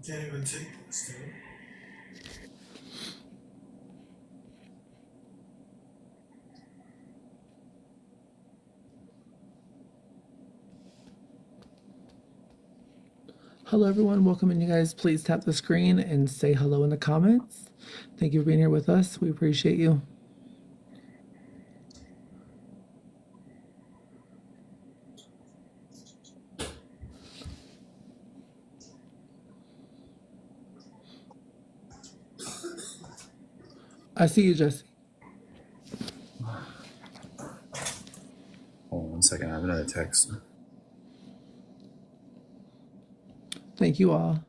Can't even take this, dude. Hello everyone, welcome in you guys. Please tap the screen and say hello in the comments. Thank you for being here with us. We appreciate you. I see you, Jesse. Hold on 1 second, I have another text. Thank you all.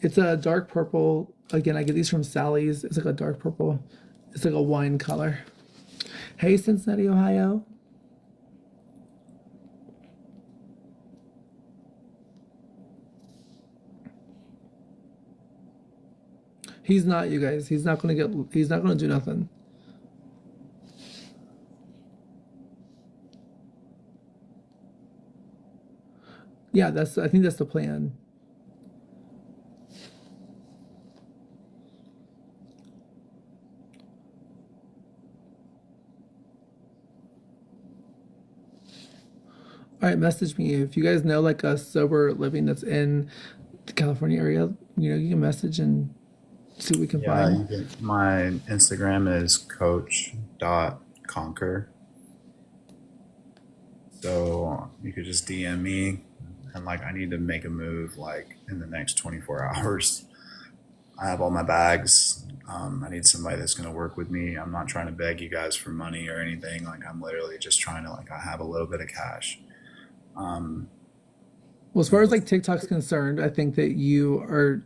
It's a dark purple. Again, I get these from Sally's. It's like a dark purple. It's like a wine color. Hey, Cincinnati, Ohio. He's not, you guys. He's not gonna do nothing. Yeah, I think that's the plan. All right, message me if you guys know like a sober living that's in the California area. You can message and see what we can Yeah, find. my Instagram is coach.conquer. So you could just DM me and like I need to make a move like in the next 24 hours. I have all my bags. I need somebody that's going to work with me. I'm not trying to beg you guys for money or anything. Like I'm literally just trying to like I have a little bit of cash. Well, as far as like TikTok's concerned, I think that you are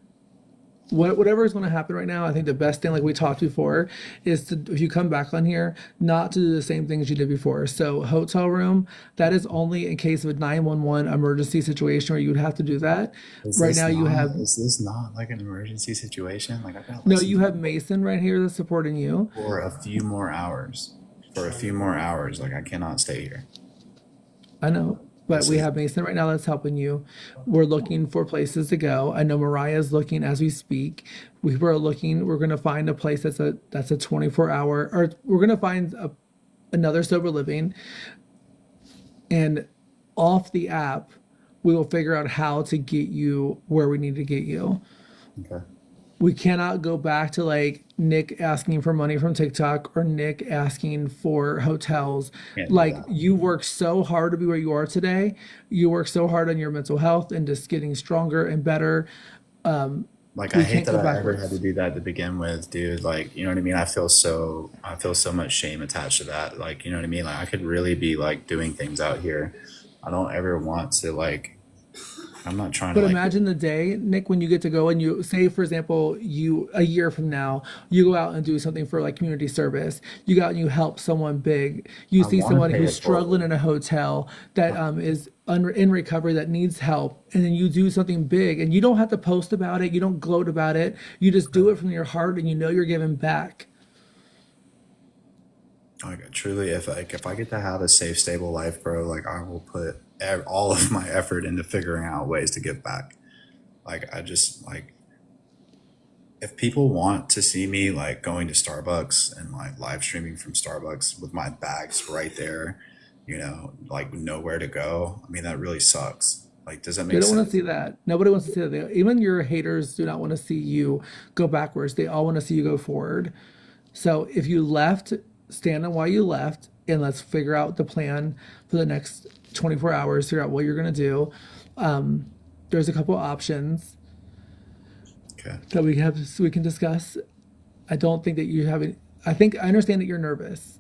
whatever is going to happen right now. I think the best thing, like we talked before, is to, if you come back on here, not to do the same things you did before. So hotel room, that is only in case of a 911 emergency situation where you would have to do that. Right now you have Is this not like an emergency situation? Like I got no, listen you to have Mason right here that's supporting you. for a few more hours. For a few more hours, like I cannot stay here. I know, but This we is have Mason right now that's helping you. We're looking for places to go. I know Mariah's looking as we speak. We were looking. We're gonna find a place that's a 24-hour, or we're gonna find another sober living, and off the app, we will figure out how to get you where we need to get you. okay. We cannot go back to like Nick asking for money from TikTok or Nick asking for hotels. Can't do Like that. you work so hard to be where you are today. You work so hard on your mental health and just getting stronger and better. Like I We hate can't that go I ever had to backwards. do that to begin with, dude. Like, you know what I mean? I feel so much shame attached to that. Like, you know what I mean? Like I could really be like doing things out here. I don't ever want to like I'm not trying to But like imagine the day, Nick, when you get to go and you say, for example, you a year from now, you go out and do something for like community service. You go out and you help someone big. You I see want to somebody pay who's it struggling forward. in a hotel that is in recovery that needs help, and then you do something big, and you don't have to post about it. You don't gloat about it. You just do it from your heart, and you know you're giving back. Like truly, if I get to have a safe, stable life, bro, like I will put all of my effort into figuring out ways to give back. Like I just like if people want to see me like going to Starbucks and like live streaming from Starbucks with my bags right there, like nowhere to go. I mean, that really sucks. Like, does that They make don't want to sense? see that. Nobody wants to see that. Even your haters do not want to see you go backwards. They all want to see you go forward. So if you left, stand on why you left, and let's figure out the plan for the next 24 hours. Figure out what you're gonna do. There's a couple options Okay. that we have so we can discuss. I don't think that you have it. I understand that you're nervous,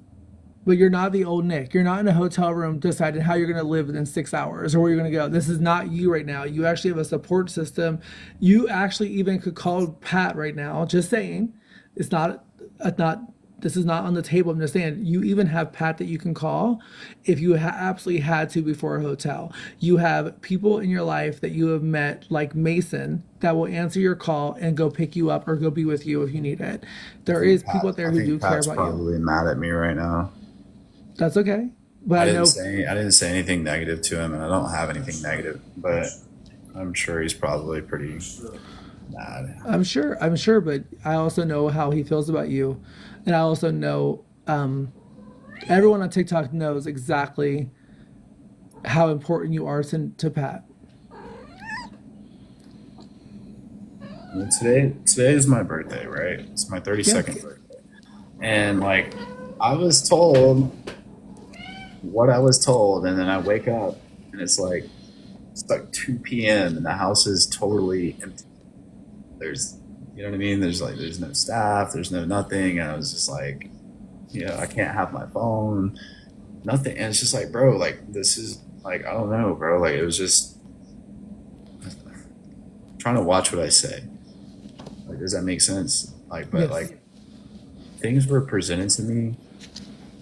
but you're not the old Nick. You're not in a hotel room deciding how you're going to live within 6 hours or where you're going to go. This is not you right now. You actually have a support system. You actually even could call Pat right now. Just saying, it's not. This is not on the table. I'm just saying you even have Pat that you can call if you absolutely had to before a hotel. You have people in your life that you have met, like Mason, that will answer your call and go pick you up or go be with you if you need it. There is people out there I who do think care Pat's about you. probably mad at me right now. That's okay. But I know, I didn't say anything negative to him, and I don't have anything negative, but I'm sure he's probably pretty mad. I'm sure, but I also know how he feels about you, and I also know everyone on TikTok knows exactly how important you are to Pat. Well, today is my birthday, right? It's my 32nd Yes, birthday. And like I was told what I was told, and then I wake up and it's like 2 p.m. and the house is totally empty. There's you know what I mean? There's no staff, there's no nothing. And I was just like, I can't have my phone, nothing. And it's just like, bro, like this is like I don't know, bro. Like it was just trying to watch what I say. Like, does that make sense? Like, but yes, like things were presented to me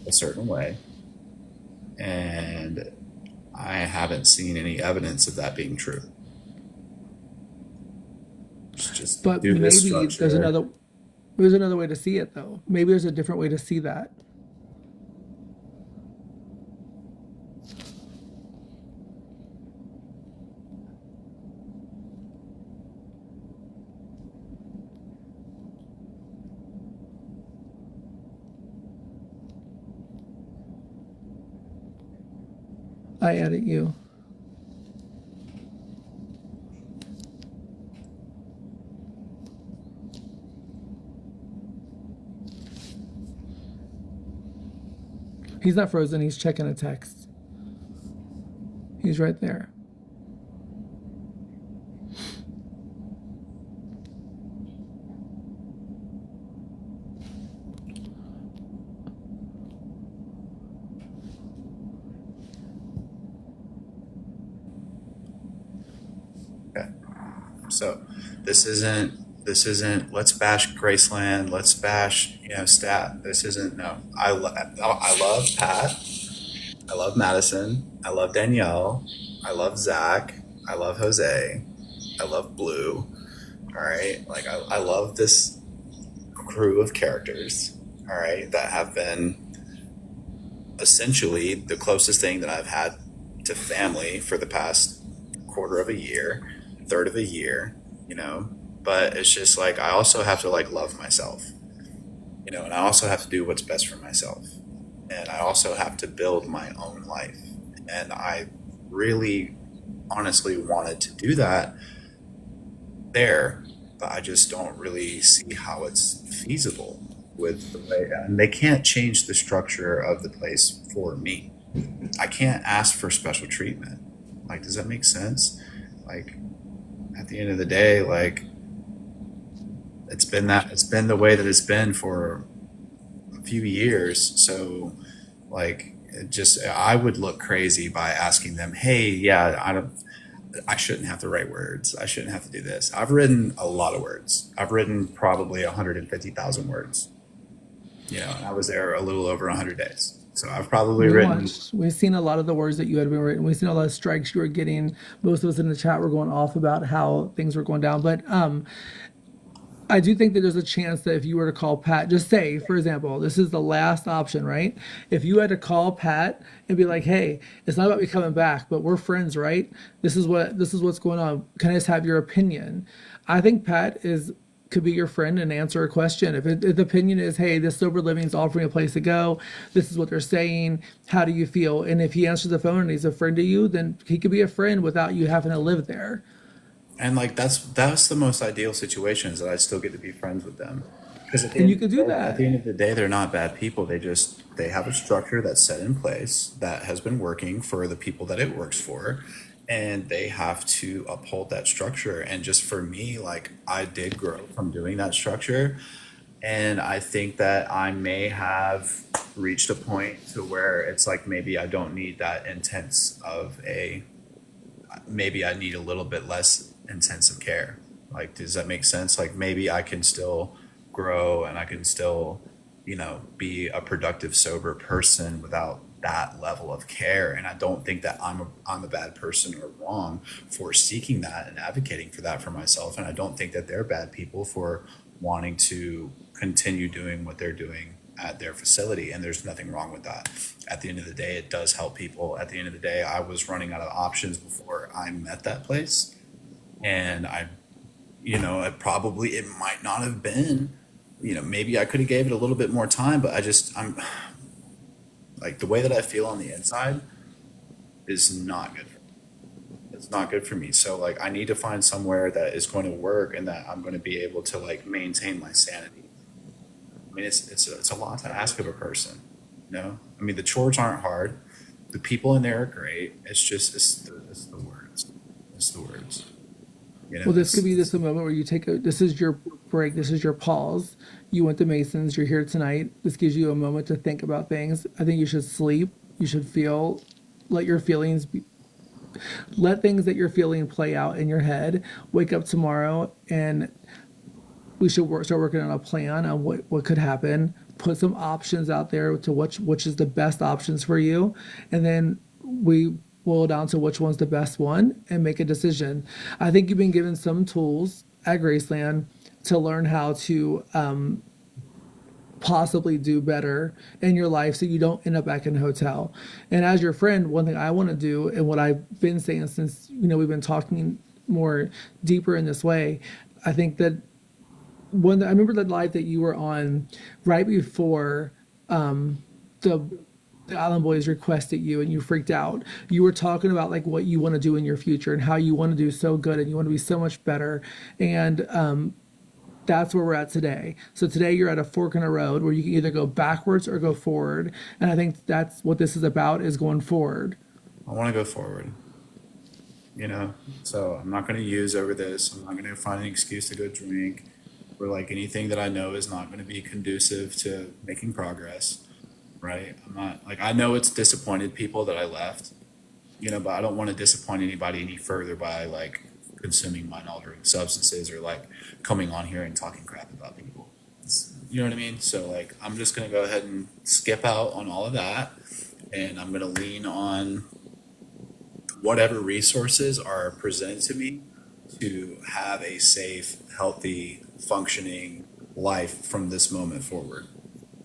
a certain way, and I haven't seen any evidence of that being true. Just but do this maybe structure. there's another way to see it though. Maybe there's a different way to see that. I edit you. He's not frozen. He's checking a text. He's right there. Okay. So this isn't let's bash Graceland, let's bash Stat. This isn't no. I love Pat. I love Madison. I love Danielle. I love Zach. I love Jose. I love Blue. All right, like I love this crew of characters. All right, that have been essentially the closest thing that I've had to family for the past quarter of a year, third of a year, you know. But it's just like I also have to like love myself, and I also have to do what's best for myself. And I also have to build my own life. And I really honestly wanted to do that there, but I just don't really see how it's feasible with the way, and they can't change the structure of the place for me. I can't ask for special treatment. Like, does that make sense? Like, at the end of the day, like, it's been the way that it's been for a few years. So, like, I would look crazy by asking them, hey, yeah, I shouldn't have to write words. I shouldn't have to do this. I've written a lot of words. I've written probably 150,000 words, and I was there a little over 100 days. So I've probably We written. watched. We've seen a lot of the words that you had been written. We've seen a lot of strikes you were getting. Most of us in the chat were going off about how things were going down. But I do think that there's a chance that if you were to call Pat, just say, for example, this is the last option, right? If you had to call Pat and be like, "Hey, it's not about me coming back, but we're friends, right? This is what's going on. Can I just have your opinion?" I think Pat is could be your friend and answer a question. If the opinion is, "Hey, this sober living is offering a place to go. This is what they're saying. How do you feel?" And if he answers the phone and he's a friend to you, then he could be a friend without you having to live there. And like that's the most ideal situation is that I still get to be friends with them. Because And you could do at the that. end of the day, they're not bad people. They have a structure that's set in place that has been working for the people that it works for, and they have to uphold that structure. And just for me, like I did grow from doing that structure, and I think that I may have reached a point to where it's like maybe I don't need that intense of a maybe I need a little bit less intensive care. Like, does that make sense? Like, maybe I can still grow and I can still, be a productive, sober person without that level of care. And I don't think that I'm a bad person or wrong for seeking that and advocating for that for myself. And I don't think that they're bad people for wanting to continue doing what they're doing at their facility, and there's nothing wrong with that. At the end of the day, it does help people. At the end of the day, I was running out of options before I met that place, and it might not have been, maybe I could have gave it a little bit more time, but I'm like, the way that I feel on the inside is not good. It's not good for me. So like, I need to find somewhere that is going to work and that I'm going to be able to like maintain my sanity. I mean, it's a lot to ask of a person. I mean, the chores aren't hard. The people in there are great. It's the words. It's the words. Well, this could be It's just a moment where you take a. This is your break. This is your pause. You went to Masons. You're here tonight. This gives you a moment to think about things. I think you should sleep. You should feel. Let your feelings be, let things that you're feeling play out in your head. Wake up tomorrow, and we should start working on a plan on what could happen. Put some options out there to which is the best options for you, and then we boil down to which one's the best one and make a decision. I think you've been given some tools at Graceland to learn how to possibly do better in your life so you don't end up back in a hotel. And as your friend, one thing I want to do, and what I've been saying since we've been talking more deeper in this way, I think that when I remember the live that you were on right before the Island Boys requested you and you freaked out. You were talking about like what you want to do in your future and how you want to do so good and you want to be so much better. And that's where we're at today. So today you're at a fork in a road where you can either go backwards or go forward. And I think that's what this is about, is going forward. I want to go forward. So I'm not going to use over this. I'm not going to find an excuse to go drink or like anything that I know is not going to be conducive to making progress. Right? I'm not like, I know it's disappointed people that I left, but I don't want to disappoint anybody any further by like consuming mind altering substances or like coming on here and talking crap about people. You know what I mean? So like, I'm just going to go ahead and skip out on all of that, and I'm going to lean on whatever resources are presented to me to have a safe, healthy, functioning life from this moment forward.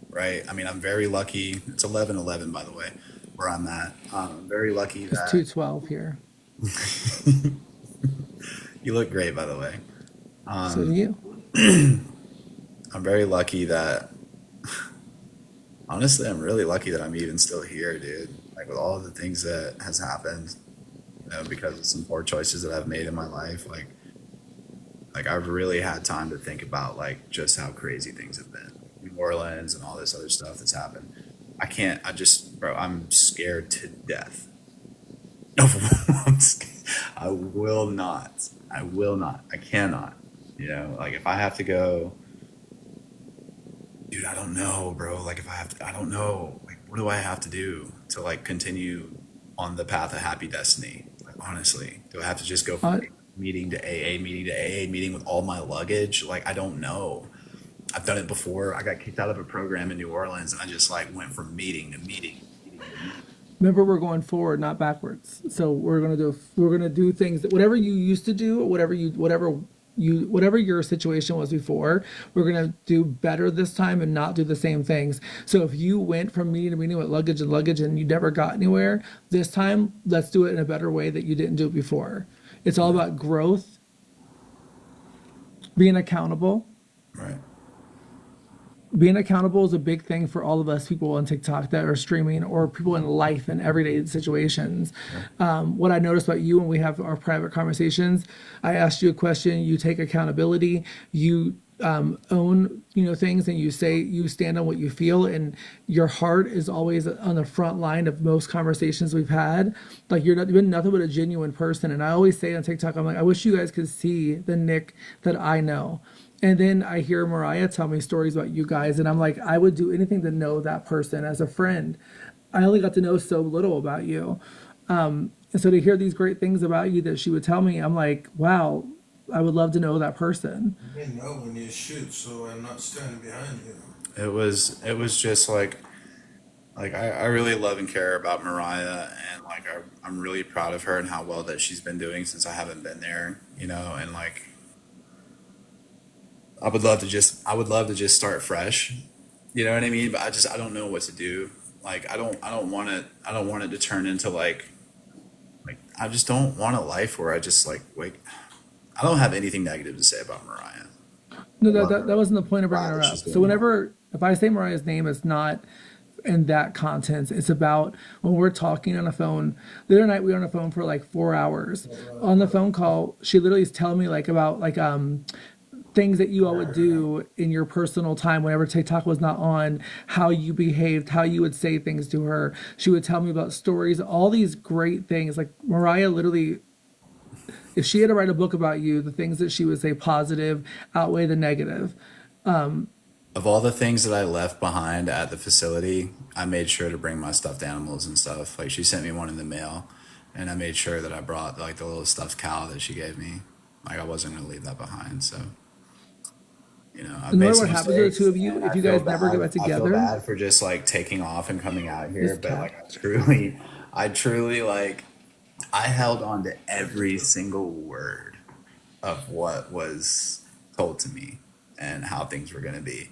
Right? I mean, I'm very lucky. It's 11:11, by the way, where I'm at. I'm very lucky It's that 212 here. you look great, by the way. So do you. I'm very lucky that, honestly, I'm really lucky that I'm even still here, dude. Like, with all of the things that has happened, because of some poor choices that I've made in my life, like I've really had time to think about like just how crazy things have been. New Orleans and all this other stuff that's happened. I can't. Bro, I'm scared to death. I will not. I will not. I cannot. Like if I have to go, dude, I don't know, bro. Like if I have to, I don't know. Like what do I have to do to like continue on the path of happy destiny? Like honestly, do I have to just go from Uh, meeting to AA, meeting to AA, meeting with all my luggage? Like I don't know. I've done it before. I got kicked out of a program in New Orleans, and I just like went from meeting to meeting, meeting to meeting. Remember, we're going forward, not backwards. So we're gonna do things that whatever you used to do, whatever your situation was before, we're gonna do better this time and not do the same things. So if you went from meeting to meeting with luggage and you never got anywhere, this time let's do it in a better way that you didn't do it before. It's all Right, about growth, being accountable. right, Being accountable is a big thing for all of us people on TikTok that are streaming or people in life and everyday situations. right. What I noticed about you when we have our private conversations, I asked you a question, you take accountability, you own things, and you stand on what you feel, and your heart is always on the front line of most conversations we've had. Like you've been nothing but a genuine person, and I always say on TikTok, I'm like, I wish you guys could see the Nick that I know. And then I hear Mariah tell me stories about you guys, and I'm like, I would do anything to know that person as a friend. I only got to know so little about you. And so to hear these great things about you that she would tell me, I'm like, wow, I would love to know that person. You know when you shoot, so I'm not standing behind you. It was just like I really love and care about Mariah, and like I'm really proud of her and how well that she's been doing since I haven't been there, and like I would love to just start fresh, You know what I mean? But I don't know what to do. Like I don't want it to turn into like I just don't want a life where I just like wake. I don't have anything negative to say about Mariah. No, I love that her. wasn't the point of bringing Glad her that she's up. So doing well. whenever if I say Mariah's name, it's not in that context. It's about when we're talking on the phone. The other night we were on the phone for like 4 hours. On the phone call, she literally is telling me like about like things that you all would do in your personal time whenever TikTok was not on, how you behaved, how you would say things to her. She would tell me about stories, all these great things. Like Mariah literally, if she had to write a book about you, the things that she would say positive outweigh the negative. Of all the things that I left behind at the facility, I made sure to bring my stuffed animals and stuff. Like she sent me one in the mail, and I made sure that I brought like the little stuffed cow that she gave me. Like I wasn't gonna leave that behind. So I've No made matter some what happens to the two mistakes, of you, and if you guys never get back I feel together, bad for just like taking off and coming out this here. But like cat. I truly like I held on to every single word of what was told to me and how things were gonna be.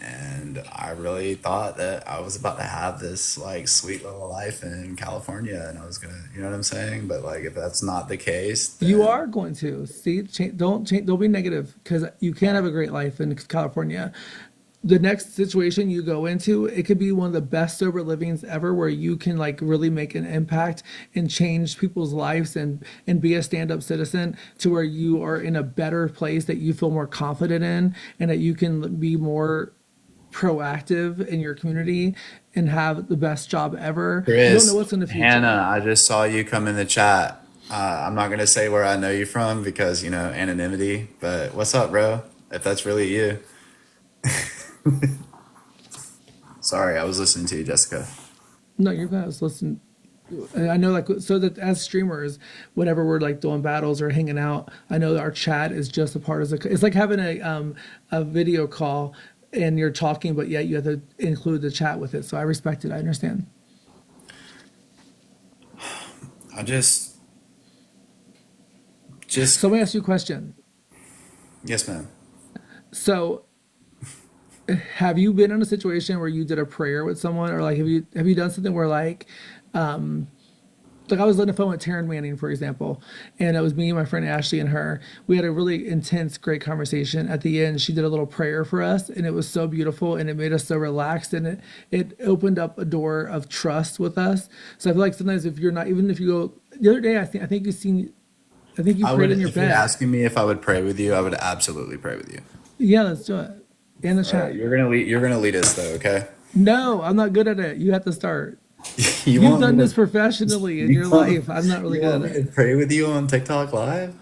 And I really thought that I was about to have this like sweet little life in California, and I was gonna, you know what I'm saying? But like, if that's not the case, You then are going to see. Don't be negative because you can have a great life in California. The next situation you go into, it could be one of the best sober livings ever, where you can like really make an impact and change people's lives and be a stand up citizen to where you are in a better place that you feel more confident in and that you can be more proactive in your community and have the best job ever. You don't know Chris, what's in the future. Hannah, I just saw you come in the chat. I'm not gonna say where I know you from because anonymity. But what's up, bro? If that's really you, sorry, I was listening to you, Jessica. No, you're guys listen. I know, like, so that as streamers, whenever we're like doing battles or hanging out, I know that our chat is just a part of the. It's like having a video call and you're talking, but yet you have to include the chat with it. So I respect it. I understand. I just So let me ask you a question. yes, ma'am. So have you been in a situation where you did a prayer with someone, or like have you done something where like I was on the phone with Taryn Manning, for example, and it was me, my friend Ashley, and her. We had a really intense, great conversation. At the end, she did a little prayer for us, and it was so beautiful, and it made us so relaxed, and it opened up a door of trust with us. So I feel like sometimes if you're not, even if you go the other day, I think you seen, I think you I would, prayed in your if you're bed. asking me if I would pray with you, I would absolutely pray with you. Yeah, let's do it in the All right, chat. you're gonna lead. You're gonna lead us though, okay? No, I'm not good at it. You have to start. You You've want me done to? this professionally in You your want? life. I'm not really You good want at me to it. pray with you on TikTok Live?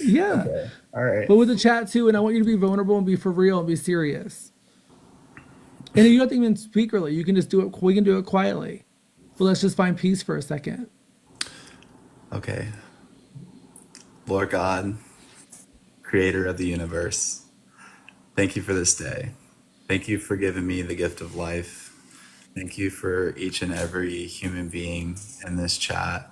Yeah. Okay. All right. But with the chat too, and I want you to be vulnerable and be for real and be serious. And you don't have to even speak really. You can just do it. We can do it quietly. But let's just find peace for a second. Okay. Lord God, Creator of the universe, thank you for this day. Thank you for giving me the gift of life. Thank you for each and every human being in this chat.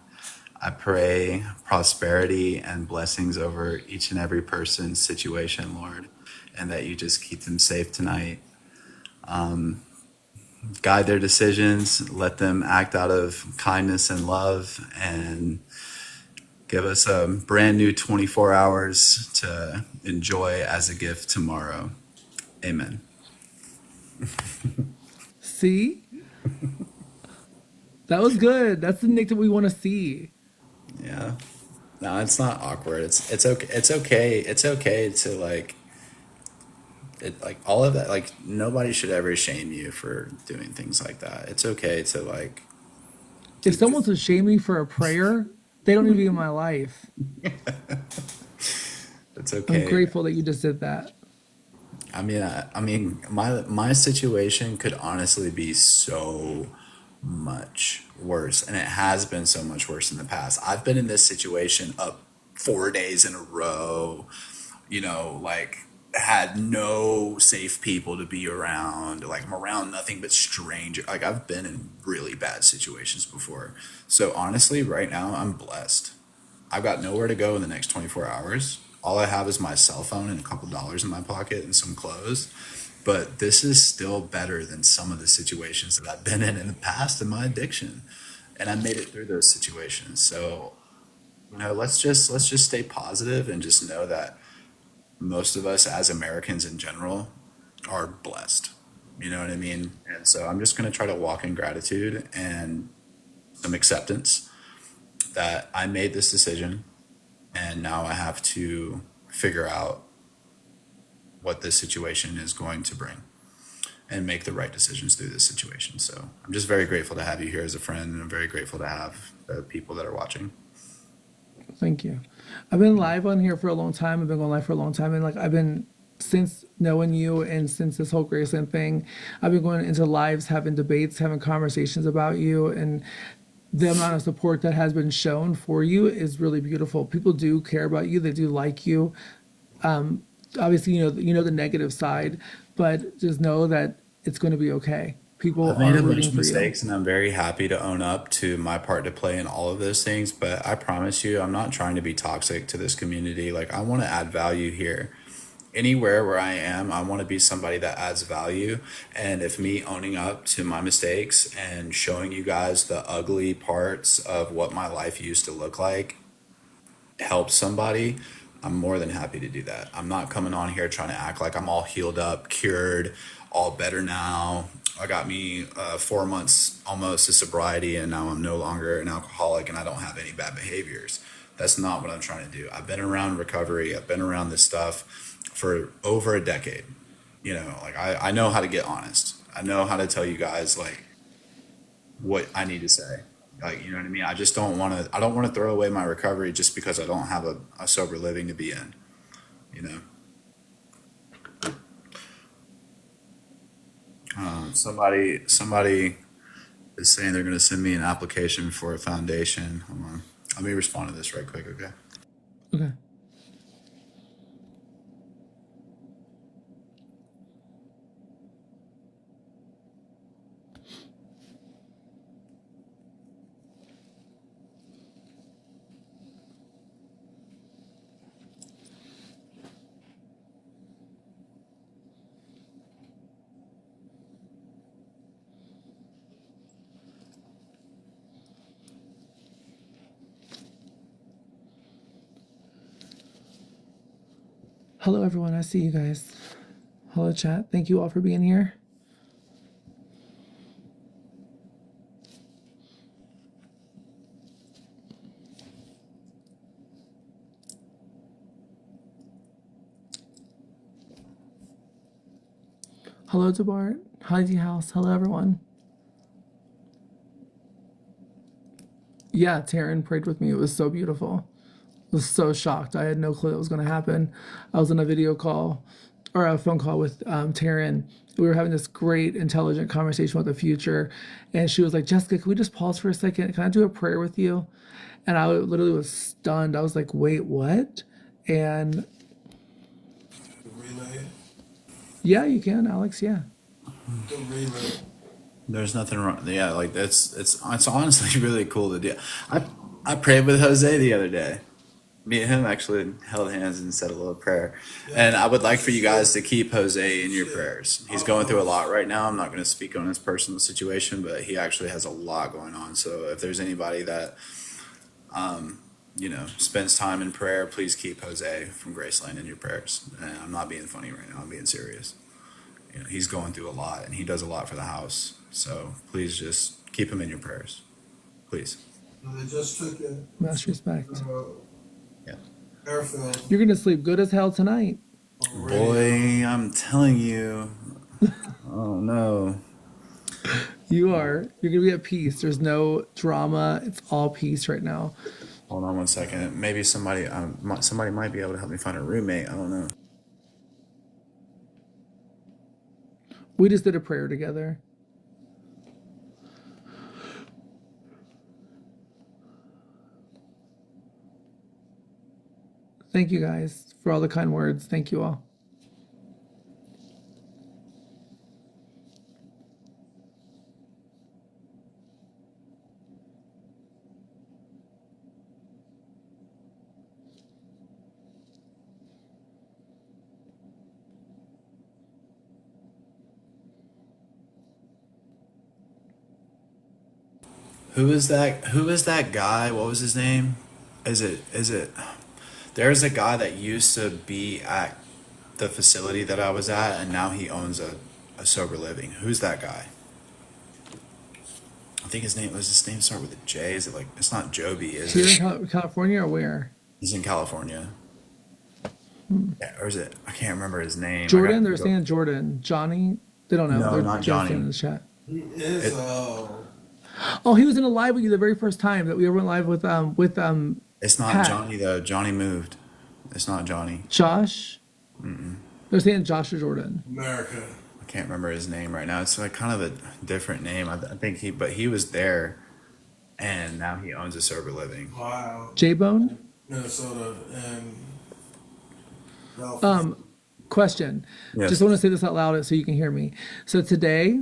I pray prosperity and blessings over each and every person's situation, Lord, and that you just keep them safe tonight. Guide their decisions, let them act out of kindness and love, and give us a brand new 24 hours to enjoy as a gift tomorrow. Amen. See? That was good. That's the Nick that we want to see. Yeah. No, it's not awkward. It's okay. It's okay. It's okay to like all of that. Like nobody should ever shame you for doing things like that. It's okay to like If do. someone's to shame me for a prayer, they don't need to be in my life. It's I'm okay. grateful that you just did that. I mean, my situation could honestly be so much worse, and it has been so much worse in the past. I've been in this situation up 4 days in a row. Like had no safe people to be around. Like I'm around nothing but stranger. Like I've been in really bad situations before. So honestly, right now I'm blessed. I've got nowhere to go in the next 24 hours. All I have is my cell phone and a couple dollars in my pocket and some clothes. but this is still better than some of the situations that I've been in the past in my addiction. And I made it through those situations. So, let's just stay positive and just know that most of us as Americans in general are blessed. You know what I mean? And so I'm just going to try to walk in gratitude and some acceptance that I made this decision and now I have to figure out what this situation is going to bring and make the right decisions through this situation. So I'm just very grateful to have you here as a friend, and I'm very grateful to have the people that are watching. Thank you. I've been live on here for a long time. I've been going live for a long time, and like I've been since knowing you and since this whole Graceland thing, I've been going into lives, having debates, having conversations about you, and the amount of support that has been shown for you is really beautiful. People do care about you. They do like you. Obviously, you know the negative side, but just know that it's going to be okay. People I've made are a bunch rooting of for you. mistakes and I'm very happy to own up to my part to play in all of those things. But I promise you, I'm not trying to be toxic to this community. Like, I want to add value here. Anywhere where I am, I want to be somebody that adds value. And if me owning up to my mistakes and showing you guys the ugly parts of what my life used to look like help somebody, I'm more than happy to do that. I'm not coming on here trying to act like I'm all healed up, cured, all better now. I got me 4 months almost of sobriety, and now I'm no longer an alcoholic and I don't have any bad behaviors. That's not what I'm trying to do. I've been around recovery, I've been around this stuff for over a decade. Like I know how to get honest. I know how to tell you guys like what I need to say. Like, you know what I mean? I don't want to throw away my recovery just because I don't have a sober living to be in, you know? Somebody is saying they're going to send me an application for a foundation. Hold on. Let me respond to this right quick, okay? Okay. Hello, everyone. I see you guys. Hello, chat. Thank you all for being here. Hello, Debart. Hi, D House. Hello, everyone. Yeah, Taryn prayed with me. It was so beautiful. I was so shocked. I had no clue it was going to happen. I was on a video call or a phone call with Taryn. We were having this great, intelligent conversation about the future. And she was like, Jessica, can we just pause for a second? Can I do a prayer with you? And I literally was stunned. I was like, wait, what? And The relay. yeah, you can, Alex. Yeah. The relay. There's nothing wrong. Yeah, like it's honestly really cool to do. I prayed with Jose the other day. Me and him actually held hands and said a little prayer. And I would like for you guys to keep Jose in your prayers. He's going through a lot right now. I'm not going to speak on his personal situation, but he actually has a lot going on. So if there's anybody that spends time in prayer, please keep Jose from Graceland in your prayers. And I'm not being funny right now. I'm being serious. He's going through a lot and he does a lot for the house. So please just keep him in your prayers. Please. They just took it. Much respect. Yeah. Airfield. You're going to sleep good as hell tonight. Boy, I'm telling you. Oh no. You are. You're going to be at peace. There's no drama. It's all peace right now. Hold on one second. Maybe somebody might be able to help me find a roommate. I don't know. We just did a prayer together. Thank you guys for all the kind words. Thank you all. Who is that guy? What was his name? Is it there's a guy that used to be at the facility that I was at and now he owns a sober living. Who's that guy? I think his name start with a J? Is it like it's not Joby, is Here in it? California or where? He's in California. Yeah, or is it I can't remember his name. I Jordan, got they're saying Jordan. Johnny, they don't know. no, They're not just in Johnny. the chat. He is, It, Oh, he was in a live with you the very first time that we ever went live with it's not Pat. Johnny though. Johnny moved. It's not Johnny. Josh. They're saying Josh or Jordan. America. I can't remember his name right now. It's like kind of a different name. I think but he was there, and now he owns a sober living. Wow. J Bone. Minnesota and Belfast. Question. Just Yes. want to say this out loud so you can hear me. So today,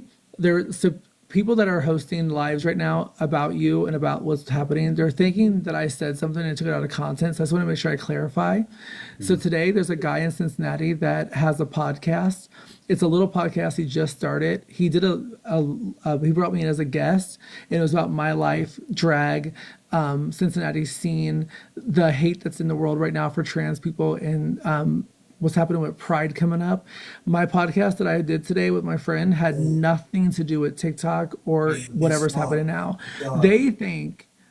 so people that are hosting lives right now about you and about what's happening, they're thinking that I said something and took it out of content. So I just want to make sure I clarify. So today, there's a guy in Cincinnati that has a podcast. It's a little podcast he just started. He did he brought me in as a guest, and it was about my life, drag, Cincinnati scene, the hate that's in the world right now for trans people, and what's happening with Pride coming up. My podcast that I did today with my friend had nothing to do with TikTok or whatever's happening now.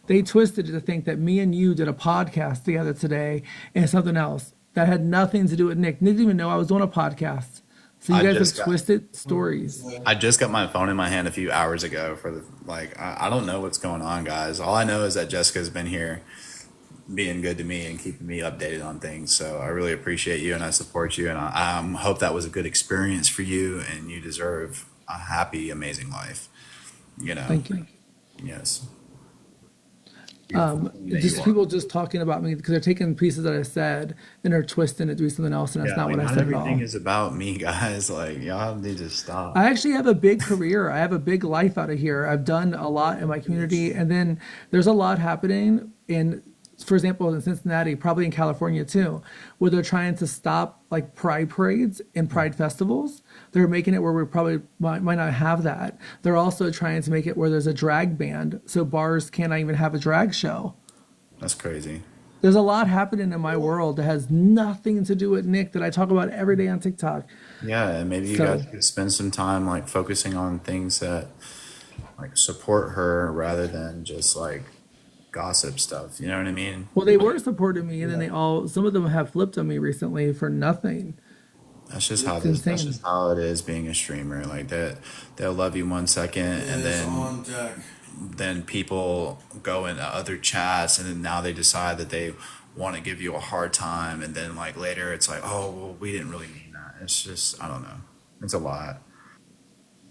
They twisted it to think that me and you did a podcast together today and something else that had nothing to do with Nick. Nick didn't even know I was doing a podcast. So you I guys just have got twisted stories. I just got my phone in my hand a few hours ago for the I don't know what's going on, guys. All I know is that Jessica's been here being good to me and keeping me updated on things. So I really appreciate you and I support you and I hope that was a good experience for you and you deserve a happy, amazing life. You know, Thank you. yes, beautiful queen that you Just are. people just talking about me because they're taking pieces that I said and they're twisting it to be something else, and that's Yeah, not like what I not said at everything all. is about me, guys. Like y'all need to stop. I actually have a big career. I have a big life out of here. I've done a lot in my community, and then there's a lot happening in, for example, in Cincinnati, probably in California too, where they're trying to stop like pride parades and pride festivals. They're making it where we probably might not have that. They're also trying to make it where there's a drag ban, so bars cannot even have a drag show. That's crazy. There's a lot happening in my world that has nothing to do with Nick that I talk about every day on TikTok. Yeah, and maybe you So, guys could spend some time like focusing on things that like support her rather than just like gossip stuff. You know what I mean? well, they were supporting me, and then some of them have flipped on me recently for nothing. That's just how It's this. That's just insane. how it is being a streamer. Like that, they'll love you 1 second, It and is on deck. then people go into other chats, and then now they decide that they want to give you a hard time, and then like later it's like, oh, well, we didn't really mean that. It's just I don't know. It's a lot.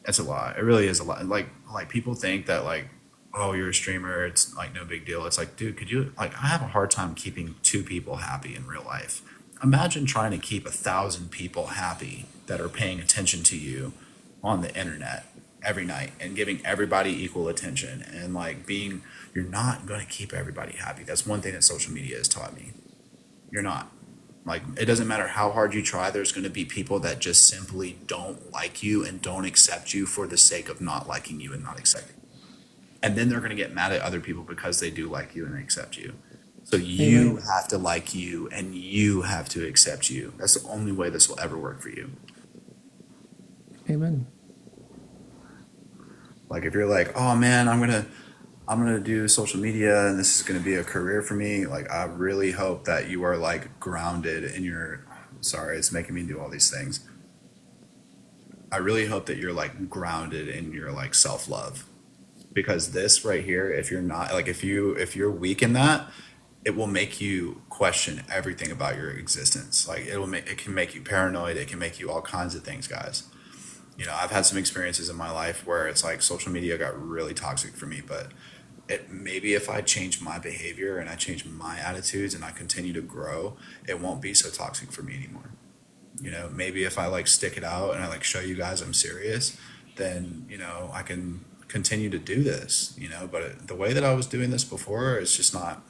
It's a lot. It really is a lot. Like people think that like, oh, you're a streamer. It's like no big deal. It's like, dude, could you like? I have a hard time keeping two people happy in real life. Imagine trying to keep 1,000 people happy that are paying attention to you on the internet every night and giving everybody equal attention and like being. You're not going to keep everybody happy. That's one thing that social media has taught me. You're not. Like, it doesn't matter how hard you try, there's going to be people that just simply don't like you and don't accept you for the sake of not liking you and not accepting you. And then they're going to get mad at other people because they do like you and they accept you. So you Amen. have to like you and you have to accept you. That's the only way this will ever work for you. Amen. Like if you're like, oh man, I'm gonna do social media and this is gonna be a career for me. Like I really hope that you are like grounded in your. Sorry, it's making me do all these things. I really hope that you're like grounded in your like self love because this right here, if you're not like if you're weak in that, it will make you question everything about your existence. Like it can make you paranoid. It can make you all kinds of things, guys. I've had some experiences in my life where it's like social media got really toxic for me, but it maybe if I change my behavior and I change my attitudes and I continue to grow, it won't be so toxic for me anymore. Maybe if I like stick it out and I like show you guys I'm serious, then I can continue to do this. But the way that I was doing this before, it's not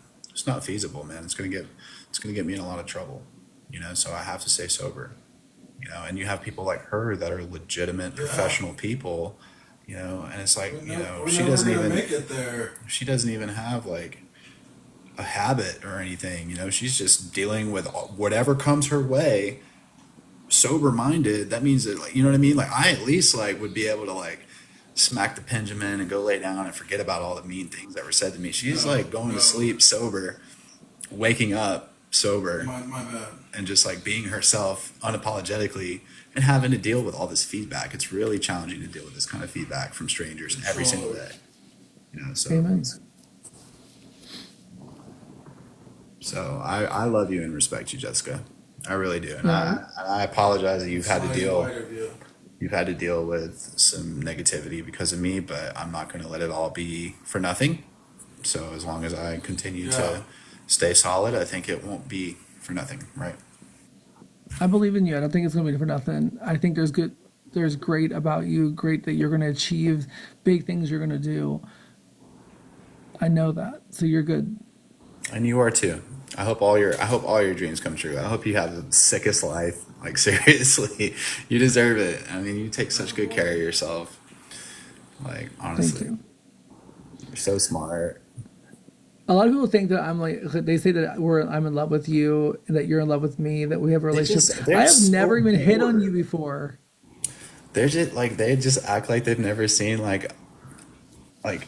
feasible, man. It's gonna get me in a lot of trouble. So I have to stay sober. And you have people like her that are legitimate Yeah. professional people and it's like, We're she never doesn't gonna even make it there. she doesn't even have like a habit or anything. She's just dealing with whatever comes her way, sober minded. That means that, like, you know what I mean? Like, I at least like would be able to like smack the pendulum and go lay down and forget about all the mean things that were said to me. She's No, like going to no, sleep sober, waking up sober, my bad. and just like being herself unapologetically and having to deal with all this feedback. It's really challenging to deal with this kind of feedback from strangers every single So day. So Amen. I love you and respect you, Jessica. I really do, and No, I apologize that it's mighty white of you. you've had to deal with some negativity because of me, but I'm not going to let it all be for nothing. So as long as I continue Yeah. to stay solid, I think it won't be for nothing, right? I believe in you. I don't think it's going to be for nothing. I think there's great about you, great that you're going to achieve big things you're going to do. I know that. So you're good. And you are too. I hope all your dreams come true. I hope you have the sickest life. Like, seriously, you deserve it. I mean, you take such good care of yourself. Like, Thank honestly, you. you're so smart. A lot of people think that I'm like, they say that I'm in love with you, that you're in love with me, that we have a relationship. They're I have so never even hit on you bored. before. They're just like, they just act like they've never seen like like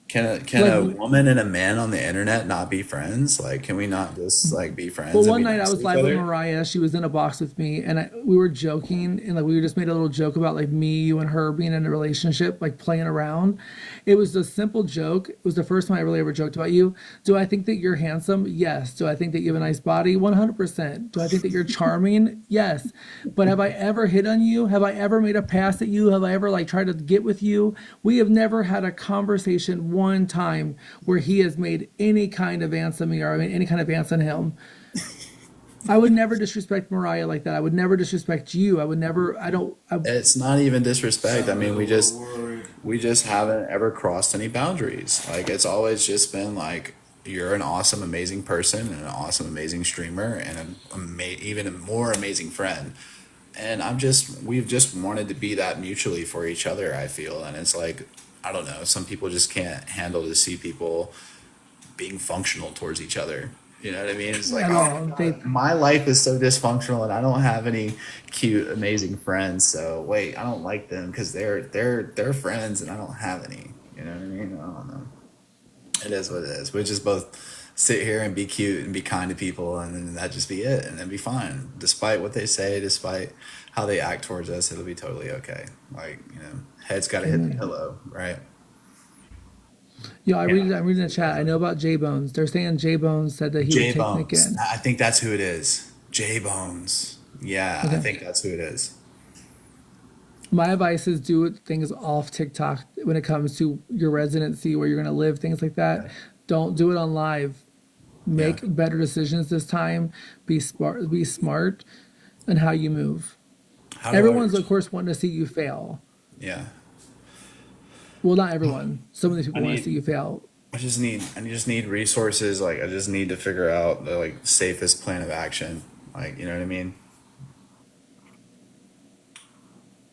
can Like, a woman and a man on the internet not be friends? Like, can we not just like be well, friends and one be night I nice to was each live with other? Mariah. She was in a box with me, and we were joking, and like we just made a little joke about like me, you, and her being in a relationship, like playing around. It was a simple joke. It was the first time I really ever joked about you. Do I think that you're handsome? Yes. Do I think that you have a nice body? 100%. Do I think that you're charming? Yes. But have I ever hit on you? Have I ever made a pass at you? Have I ever like tried to get with you? We have never had a conversation one time where he has made any kind of advance on me or I mean any kind of advance on him. I would never disrespect Mariah like that. I would never disrespect you. I would never. I don't. It's not even disrespect. I Sounded mean, a little worried. we just haven't ever crossed any boundaries. Like, it's always just been like, you're an awesome, amazing person and an awesome, amazing streamer and even a more amazing friend. And we've just wanted to be that mutually for each other, I feel. And it's like, I don't know, some people just can't handle to see people being functional towards each other. You know what I mean? It's like, at oh all. my God, my life is so dysfunctional and I don't have any cute, amazing friends. So wait, I don't like them because they're friends and I don't have any. You know what I mean? I don't know. It is what it is. We just both sit here and be cute and be kind to people, and then that just be it, and then be fine. Despite what they say, despite how they act towards us, it'll be totally okay. Like, head's got to hit the Amen. pillow, right? Yo, Yeah. I'm reading the chat. I know about J Bones. They're saying J Bones said that he would J take Nick Bones. in. I think that's who it is. J Bones. Yeah, I Okay. think that's who it is. My advice is do things off TikTok when it comes to your residency, where you're going to live, things like that. Yeah. Don't do it on live. Yeah. Make better decisions this time. Be smart. Be smart, and how you move. How do I Everyone's reach? of course wanting to see you fail. Yeah. Well, not everyone. Some of these I people want to see need. you fail. I just need resources. Like, I just need to figure out the like safest plan of action. Like, you know what I mean?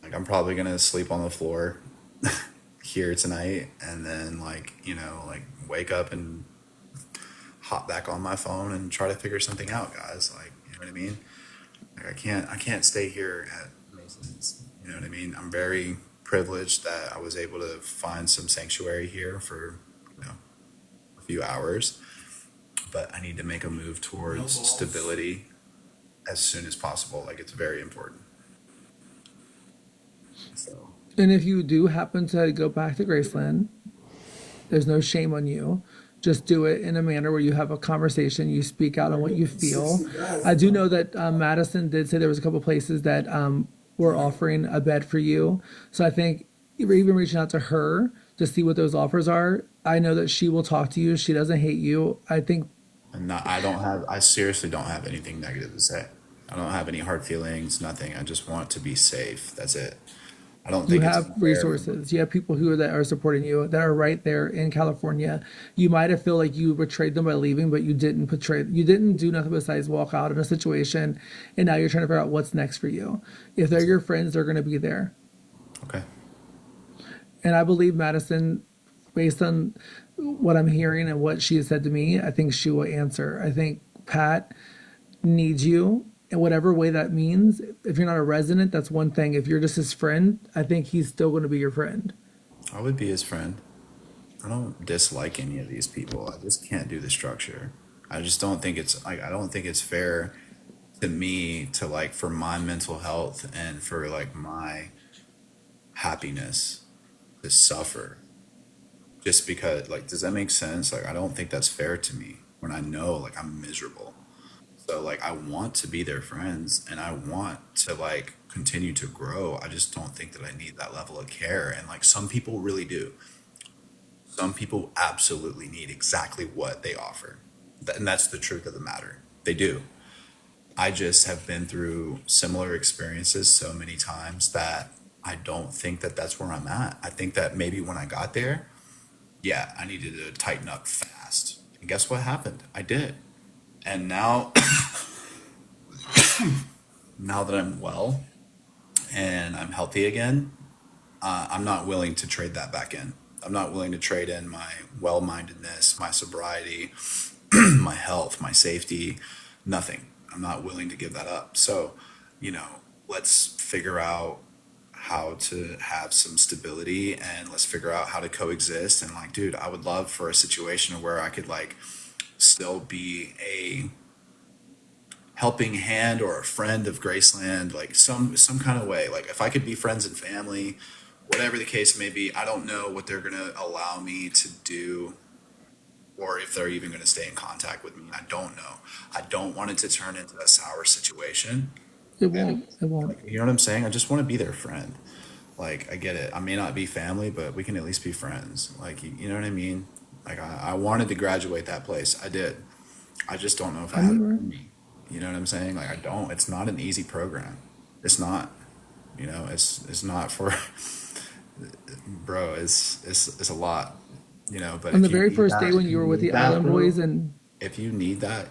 Like, I'm probably gonna sleep on the floor here tonight, and then like, like wake up and hop back on my phone and try to figure something out, guys. Like, you know what I mean? Like, I can't stay here at Mason's. You know what I mean? I'm very privileged that I was able to find some sanctuary here for you know a few hours, but I need to make a move No towards balls. stability as soon as possible. Like, it's very important. So And if you do happen to go back to Graceland, there's no shame on you. Just do it in a manner where you have a conversation, you speak out on what you feel. 60 guys, I do bro. know that Madison did say there was a couple places that were offering a bed for you. So I think you're even reaching out to her to see what those offers are. I know that she will talk to you. She doesn't hate you. I think I seriously don't have anything negative to say. I don't have any hard feelings, nothing. I just want to be safe. That's it. I don't you think it's have unfair. resources. You have people who are that are supporting you that are right there in California. You might have feel like you betrayed them by leaving, but you didn't betray. You didn't do nothing besides walk out in a situation, and now you're trying to figure out what's next for you. If they're your friends, they're going to be there. Okay. And I believe Madison, based on what I'm hearing and what she has said to me, I think she will answer. I think Pat needs you in whatever way that means. If you're not a resident, that's one thing. If you're just his friend, I think he's still going to be your friend. I would be his friend. I don't dislike any of these people. I just can't do the structure. I just don't think it's like I don't think it's fair to me to like for my mental health and for like my happiness to suffer just because like does that make sense? Like I don't think that's fair to me when I know like I'm miserable. So like I want to be their friends and I want to like continue to grow. I just don't think that I need that level of care and like some people really do. Some people absolutely need exactly what they offer. And that's the truth of the matter. They do. I just have been through similar experiences so many times that I don't think that that's where I'm at. I think that maybe when I got there, yeah, I needed to tighten up fast. And guess what happened? I did. And now, now that I'm well and I'm healthy again, I'm not willing to trade that back in. I'm not willing to trade in my well mindedness, my sobriety, my health, my safety, nothing. I'm not willing to give that up. So, you know, let's figure out how to have some stability and let's figure out how to coexist. And like, dude, I would love for a situation where I could like still be a helping hand or a friend of Graceland, like some kind of way. Like if I could be friends and family, whatever the case may be, I don't know what they're gonna allow me to do or if they're even going to stay in contact with me. I don't know. I don't want it to turn into a sour situation. It And won't. It won't. like, you know what I'm saying? I just want to be their friend. Like, I get it. I may not be family, but we can at least be friends. Like, you know what I mean? Like, I wanted to graduate that place. I did. I just don't know if I I have it remember. in me. You know what I'm saying? Like, I don't. It's not an easy program. It's not. You know, it's not for, bro. It's a lot. You know, but On the if you very need first that, day when if you you were with need the that, Island bro, Boys, and if you need that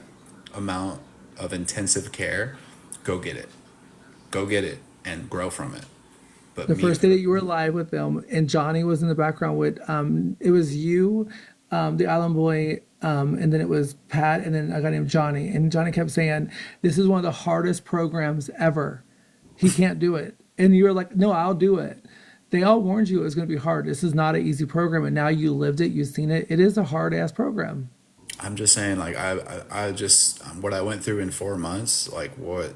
amount of intensive care, go get it. Go get it and grow from it. But the me first day that you were personally, live with them, and Johnny was in the background with, it was you, the Island Boy, and then it was Pat, and then a guy named Johnny. And Johnny kept saying, "This is one of the hardest programs ever. He can't do it." And you were like, "No, I'll do it." They all warned you it was going to be hard. This is not an easy program, and now you lived it, you've seen it. It is a hard ass program. I'm just saying, like, I just, what I went through in 4 months, like, what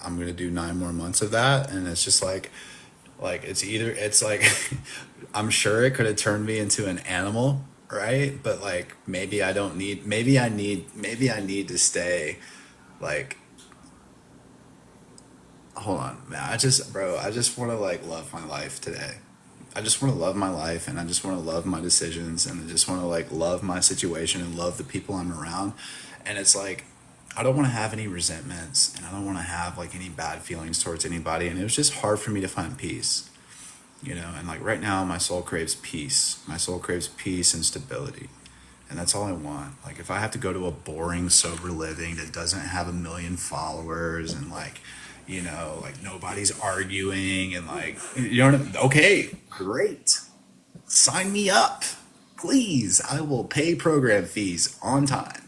I'm going to do 9 more months of that. And it's just like, it's either, it's like, I'm sure it could have turned me into an animal, right? But like, maybe I don't need, maybe I need to stay, like, hold on, man. Bro, I just want to like love my life today. I just want to love my life and I just want to love my decisions and I just want to like love my situation and love the people I'm around. And it's like, I don't want to have any resentments and I don't want to have like any bad feelings towards anybody. And it was just hard for me to find peace, you know? And like right now, my soul craves peace. My soul craves peace and stability. And that's all I want. Like if I have to go to a boring sober living that doesn't have a million followers and like, you know, like nobody's arguing and like you know okay, great. Sign me up. Please. I will pay program fees on time.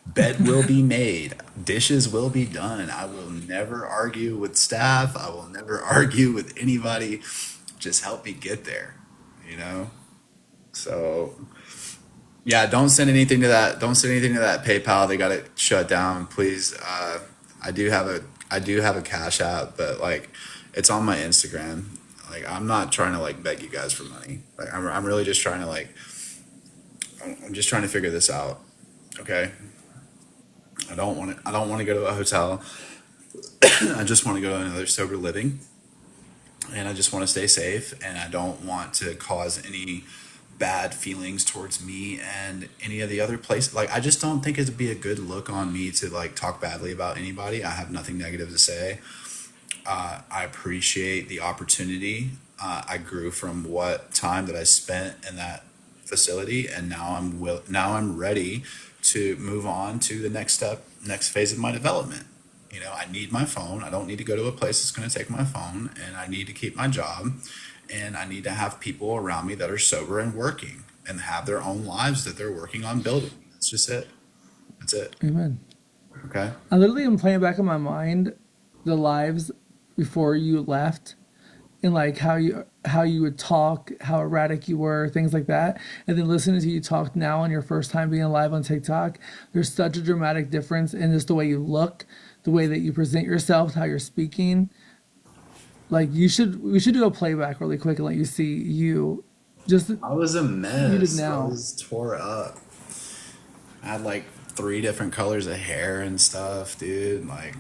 Bed will be made. Dishes will be done. I will never argue with staff. I will never argue with anybody. Just help me get there, you know? So yeah, don't send anything to that. Don't send anything to that PayPal. They got it shut down. Please. I do have a I do have a Cash App, but like it's on my Instagram. Like I'm not trying to like beg you guys for money. Like I'm really just trying to like I'm just trying to figure this out. Okay. I don't want to go to a hotel. I just want to go to another sober living, and I just want to stay safe, and I don't want to cause any bad feelings towards me and any of the other places. Like, I just don't think it'd be a good look on me to like talk badly about anybody. I have nothing negative to say. I appreciate the opportunity. I grew from what time that I spent in that facility, and now I'm ready to move on to the next step, next phase of my development. You know, I need my phone. I don't need to go to a place that's going to take my phone, and I need to keep my job. and I need to have people around me that are sober and working and have their own lives that they're working on building. That's just it. That's it. Amen. Okay. I literally am playing back in my mind the lives before you left, and like how you would talk, how erratic you were, things like that. And then listening to you talk now on your first time being live on TikTok, there's such a dramatic difference in just the way you look, the way that you present yourself, how you're speaking. Like we should do a playback really quick and let you see you just I was a you did mess. I now. was tore up. I had like three different colors of hair and stuff, dude. Like,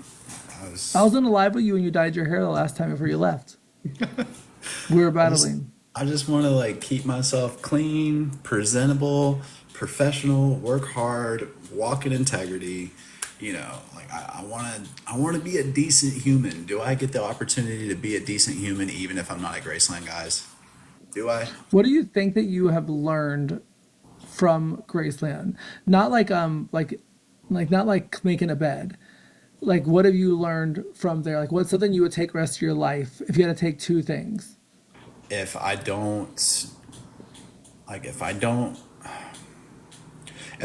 I I was. was on a live with you when you dyed your hair the last time before you left. We were I just. battling. I just want to like keep myself clean, presentable, professional, work hard, walk in integrity. Like I want to. I want to be a decent human. Do I get the opportunity to be a decent human even if I'm not at Graceland, guys? Do I? What do you think that you have learned from Graceland? Not like not like making a bed. Like what have you learned from there? Like what's something you would take the rest of your life if you had to take two things? If I don't like, if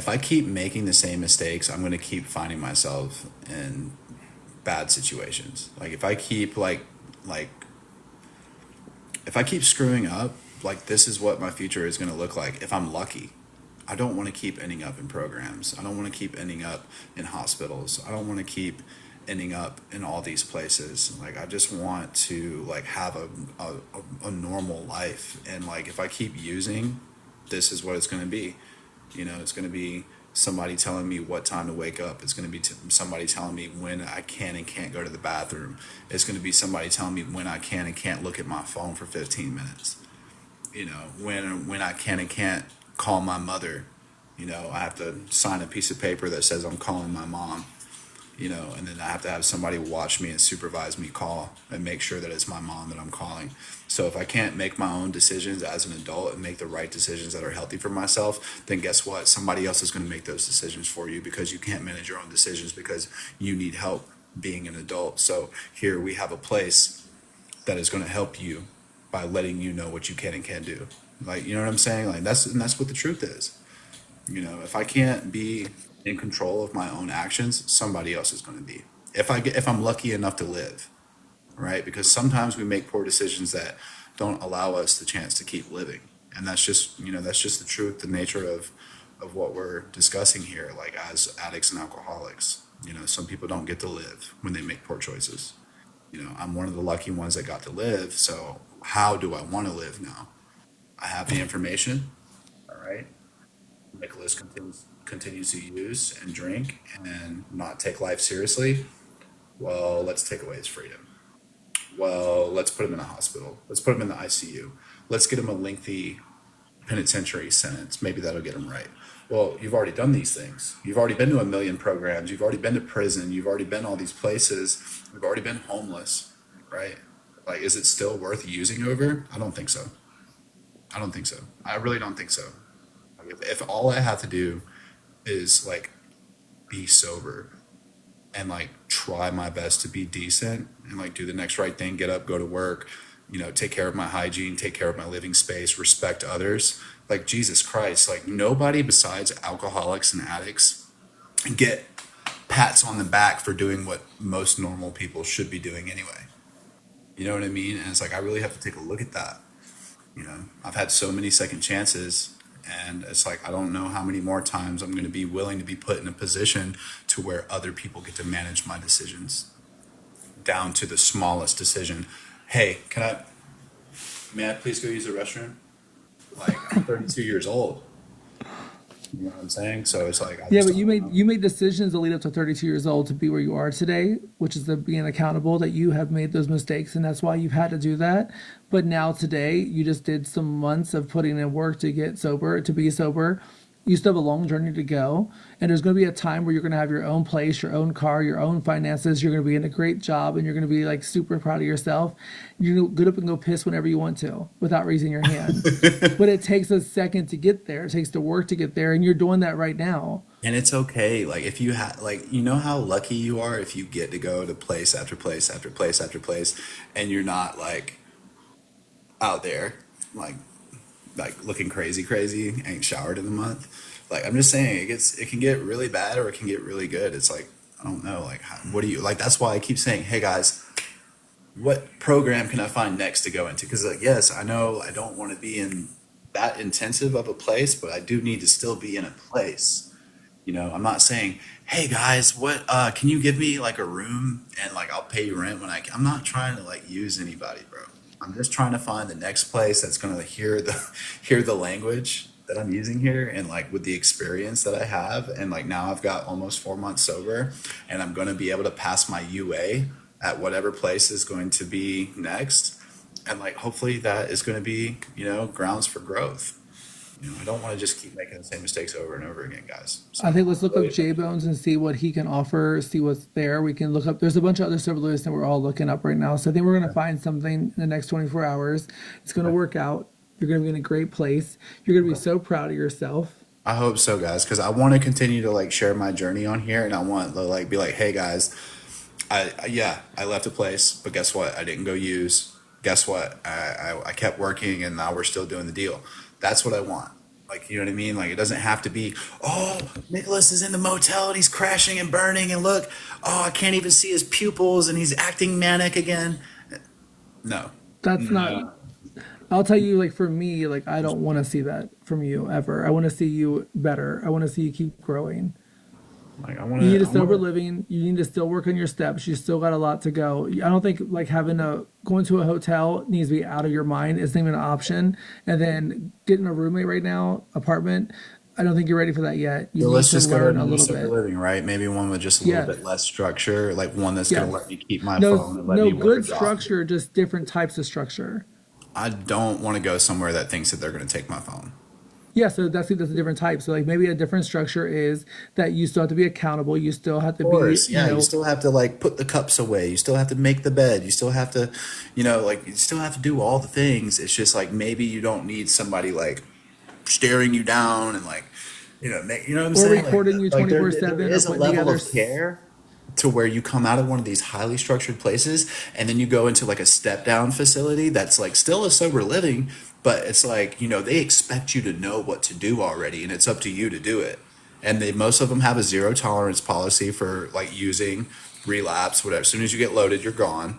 I keep making the same mistakes, I'm gonna keep finding myself in bad situations. Like like if I keep screwing up, like this is what my future is gonna look like if I'm lucky. I don't want to keep ending up in programs. I don't want to keep ending up in hospitals. I don't want to keep ending up in all these places. Like I just want to like have a normal life. And like if I keep using, this is what it's going to be. It's going to be somebody telling me what time to wake up. It's going to be somebody telling me when I can and can't go to the bathroom. It's going to be somebody telling me when I can and can't look at my phone for 15 minutes. When I can and can't call my mother. I have to sign a piece of paper that says I'm calling my mom. And then I have to have somebody watch me and supervise me call and make sure that it's my mom that I'm calling. So if I can't make my own decisions as an adult and make the right decisions that are healthy for myself, then guess what? Somebody else is going to make those decisions for you because you can't manage your own decisions because you need help being an adult. So here we have a place that is going to help you by letting you know what you can and can't do. Like, you know what I'm saying? Like that's what the truth is. If I can't be in control of my own actions, somebody else is going to be. If I'm lucky enough to live, right? Because sometimes we make poor decisions that don't allow us the chance to keep living. And that's just the truth, the nature of what we're discussing here, like as addicts and alcoholics. Some people don't get to live when they make poor choices. I'm one of the lucky ones that got to live. So how do I want to live now? I have the information. All right. Nicholas continues to use and drink and not take life seriously. Well, let's take away his freedom. Well, let's put him in a hospital. Let's put him in the ICU. Let's get him a lengthy penitentiary sentence. Maybe that'll get him right. Well, you've already done these things. You've already been to a million programs. You've already been to prison. You've already been all these places. You've already been homeless, right? Like, is it still worth using over? I don't think so. I don't think so. I really don't think so. Like, if all I have to do is like be sober and like try my best to be decent and like do the next right thing, get up, go to work, take care of my hygiene, take care of my living space, respect others. Like Jesus Christ, like nobody besides alcoholics and addicts get pats on the back for doing what most normal people should be doing anyway. You know what I mean? And it's like I really have to take a look at that. I've had so many second chances, and it's like I don't know how many more times I'm going to be willing to be put in a position to where other people get to manage my decisions down to the smallest decision. Hey, may I please go use the restroom? Like I'm 32 years old. You know what I'm saying? So it's like I Yeah, just but don't know. you made decisions to lead up to 32 years old to be where you are today, which is the being accountable that you have made those mistakes, and that's why you've had to do that. But now today, you just did some months of putting in work to get sober, to be sober. You still have a long journey to go, and there's going to be a time where you're going to have your own place, your own car, your own finances. You're going to be in a great job, and you're going to be like super proud of yourself. You can get up and go piss whenever you want to without raising your hand. But it takes a second to get there. It takes the work to get there, and you're doing that right now. And it's okay. Like if you have, like, how lucky you are if you get to go to place after place after place after place, and you're not like out there, like looking crazy, ain't showered in a month. Like I'm just saying, it can get really bad or it can get really good. It's like I don't know, like what do you like? That's why I keep saying, hey guys, what program can I find next to go into? Because like yes, I know I don't want to be in that intensive of a place, but I do need to still be in a place. You know, I'm not saying, hey guys, what can you give me like a room and like I'll pay you rent when I'm not trying to like use anybody, bro. I'm just trying to find the next place that's gonna hear the hear the language that I'm using here and like with the experience that I have and like now I've got almost 4 months sober and I'm gonna be able to pass my UA at whatever place is going to be next. And like hopefully that is gonna be, you know, grounds for growth. You know, I don't want to just keep making the same mistakes over and over again, guys. I So think let's look up J Bones and see what he can offer, see what's there. We can look up, there's a bunch of other server lists that we're all looking up right now. So I think we're going to find something in the next 24 hours. It's going to work out. You're going to be in a great place. You're going to be so proud of yourself. I hope so, guys, because I want to continue to like share my journey on here, and I want to like be like, hey, guys, yeah, I left a place, but guess what? I didn't go use. Guess what? I kept working, and now we're still doing the deal. That's what I want. Like, you know what I mean? Like, it doesn't have to be, oh, Nicholas is in the motel and he's crashing and burning, and look, oh, I can't even see his pupils, and he's acting manic again. No, That's not, I'll tell you, like, for me, like, I don't want to see that from you ever. I want to see you better. I want to see you keep growing. like You need a I want sober to. living. You need to still work on your steps. You still got a lot to go. I don't think like having a going to a hotel needs to be out of your mind. It's not even an option. And then getting a roommate right now, apartment. I don't think you're ready for that yet. You So need let's to just go to learn a another little sober bit. living, right? Maybe one with just a little Yes, bit less structure, like one that's going to yes. let me keep my No, phone and let no me work a good job. structure, just different types of structure. I don't want to go somewhere that thinks that they're going to take my phone. Yeah, so that's a different type. So like maybe a different structure is that you still have to be accountable. You still have to be, Course, yeah, you still have to like put the cups away. You still have to make the bed. You still have to, you know, like you still have to do all the things. It's just like maybe you don't need somebody like staring you down and like, you know what I'm or saying? recording you Like 24/7 there or is a putting level together. of care to where you come out of one of these highly structured places and then you go into like a step down facility that's like still a sober living, but it's like, you know, they expect you to know what to do already and it's up to you to do it. And most of them have a zero tolerance policy for like using relapse, whatever. As soon as you get loaded, you're gone.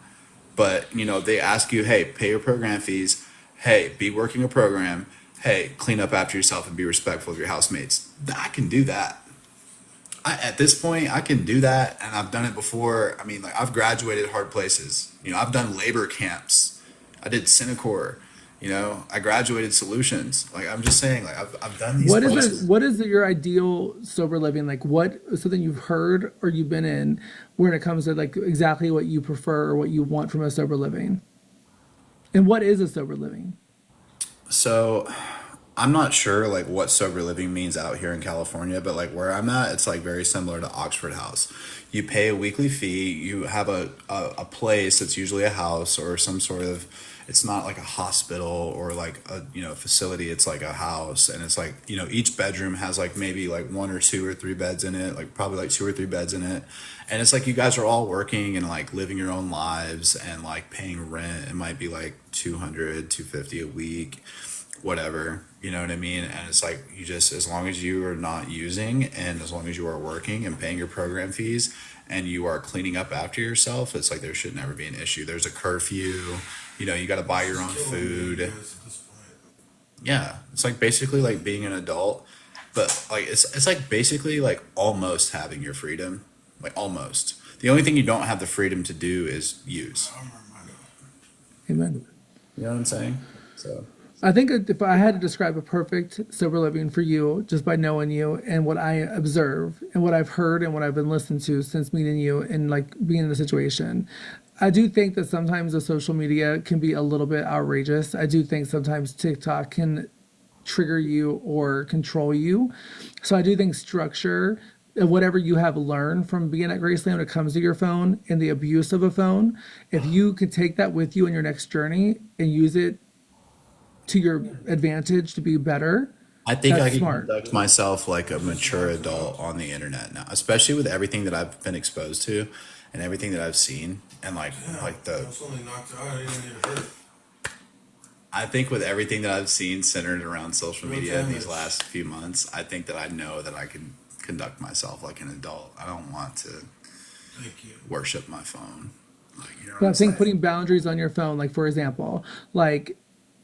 But, you know, they ask you, hey, pay your program fees. Hey, be working a program. Hey, clean up after yourself and be respectful of your housemates. I can do that. At this point, I can do that, and I've done it before. I mean, like I've graduated hard places. You know, I've done labor camps. I did Cinecore. You know, I graduated Solutions. Like I'm just saying, like I've done these What is it? places. What is your ideal sober living? Like, what something you've heard or you've been in, when it comes to like exactly what you prefer or what you want from a sober living, and what is a sober living? So I'm not sure like what sober living means out here in California, but like where I'm at, it's like very similar to Oxford House. You pay a weekly fee. You have a place that's usually a house or some sort of. It's not like a hospital or like a facility. It's like a house, and it's like each bedroom has like maybe like one or two or three beds in it, like probably like two or three beds in it, and it's like you guys are all working and like living your own lives and like paying rent. It might be like 200, 250 a week, whatever, you know what I mean? And it's like you just, as long as you are not using and as long as you are working and paying your program fees and you are cleaning up after yourself, it's like there should never be an issue. There's a curfew, you got to buy your Just own killing me, food. guys, at this point. Yeah, it's like basically like being an adult, but like it's like basically like almost having your freedom, like almost. The only thing you don't have the freedom to do is use. I'm reminded. Amen. You know what I'm saying? So I think if I had to describe a perfect sober living for you, just by knowing you and what I observe and what I've heard and what I've been listening to since meeting you and like being in the situation, I do think that sometimes the social media can be a little bit outrageous. I do think sometimes TikTok can trigger you or control you. So I do think structure, whatever you have learned from being at Graceland when it comes to your phone and the abuse of a phone, if you can take that with you in your next journey and use it to your advantage to be better, I think that's I can smart. conduct myself like a mature adult on the internet now, especially with everything that I've been exposed to and everything that I've seen and like Yeah, like the I was only knocked out. I didn't get hurt. I think with everything that I've seen centered around social No media in these damage. last few months, I think that I know that I can conduct myself like an adult. I don't want to Thank you. worship my phone. Like, you know what But I I'm think saying? putting boundaries on your phone, like for example, like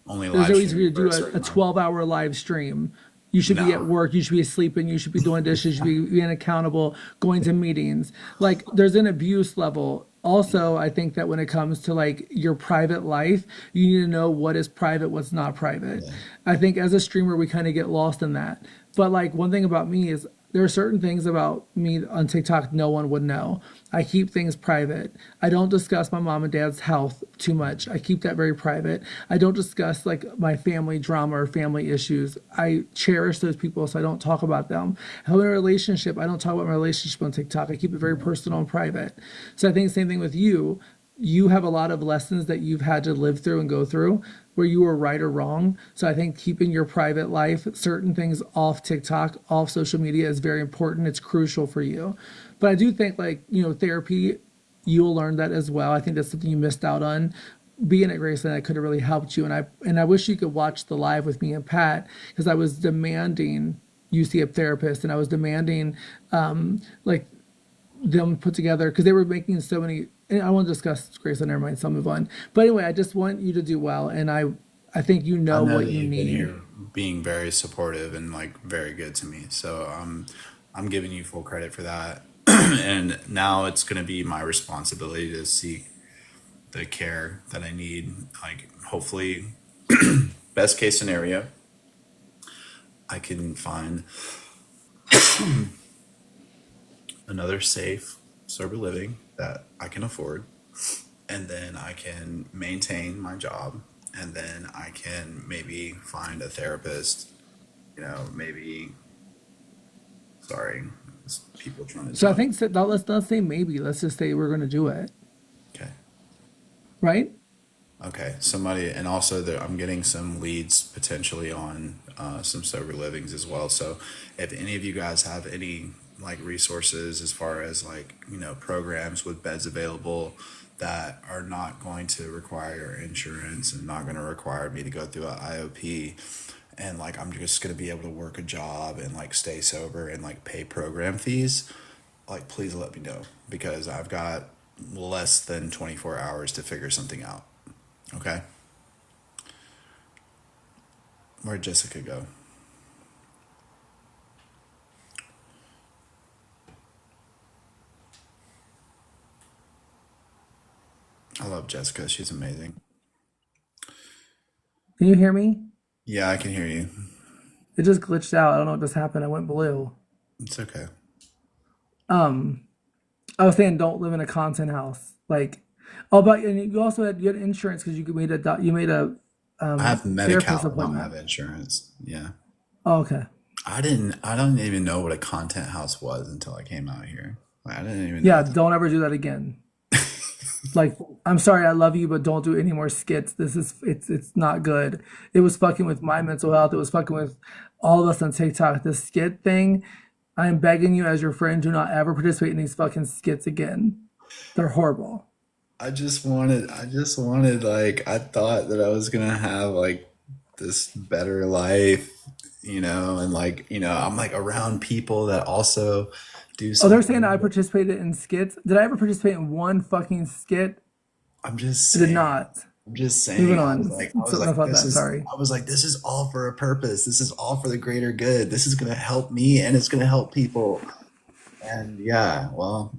Only there's live no reason for streaming you to for do a a certain amount. 12-hour live stream. You should be at No. work. You should be sleeping. You should be doing dishes. You should be being accountable, going to meetings. Like there's an abuse level. Also, I think that when it comes to like your private life, you need to know what is private, what's not private. Yeah. I think as a streamer, we kind of get lost in that. But like one thing about me is there are certain things about me on TikTok no one would know. I keep things private. I don't discuss my mom and dad's health too much. I keep that very private. I don't discuss like my family drama or family issues. I cherish those people, so I don't talk about them. How in a relationship, I don't talk about my relationship on TikTok. I keep it very personal and private. So I think the same thing with you. You have a lot of lessons that you've had to live through and go through where you were right or wrong. So I think keeping your private life, certain things off TikTok, off social media is very important. It's crucial for you. But I do think like, therapy, you'll learn that as well. I think that's something you missed out on. Being at Graceland, that could have really helped you. And I wish you could watch the live with me and Pat because I was demanding you see a therapist and I was demanding like them put together because they were making so many. And I won't discuss Grace. Never mind. So I'll move on. But anyway, I just want you to do well, and I think you I know know what that you you've been need. here being very supportive and like very good to me. So I'm giving you full credit for that. And now it's going to be my responsibility to seek the care that I need. Like, hopefully, best case scenario, I can find another safe, sober living that I can afford. And then I can maintain my job. And then I can maybe find a therapist, maybe, sorry, there's people trying to So I talk. think that let's not say maybe. Let's just say we're going to do it, Okay. right? Okay, somebody, and also I'm getting some leads potentially on some sober livings as well. So, if any of you guys have any like resources as far as like programs with beds available that are not going to require insurance and not going to require me to go through an IOP, and like I'm just going to be able to work a job and like stay sober and like pay program fees, like please let me know because I've got less than 24 hours to figure something out. Okay. Where'd Jessica go? I love Jessica. She's amazing. Can you hear me? Yeah, I can hear you. It just glitched out. I don't know what just happened. I went blue. It's okay. I was saying don't live in a content house. Like, oh, but and you had insurance because you made a I have therapist Medi-Cal. I don't have appointment. insurance. Yeah. Oh, okay. I don't even know what a content house was until I came out here. Like, I didn't even know Yeah, what the, don't ever do that again. Like, I'm sorry, I love you, but don't do any more skits. It's not good. It was fucking with my mental health. It was fucking with all of us on TikTok. The skit thing, I am begging you as your friend, do not ever participate in these fucking skits again. They're horrible. I just wanted, like, I thought that I was gonna have like this better life, and like, I'm like around people that also do Oh, they're saying something. I participated in skits. Did I ever participate in one fucking skit? I'm just I did saying. not. I'm just Moving saying. on. So enough about that. Sorry. This is all for a purpose. This is all for the greater good. This is gonna help me and it's gonna help people. And yeah, well,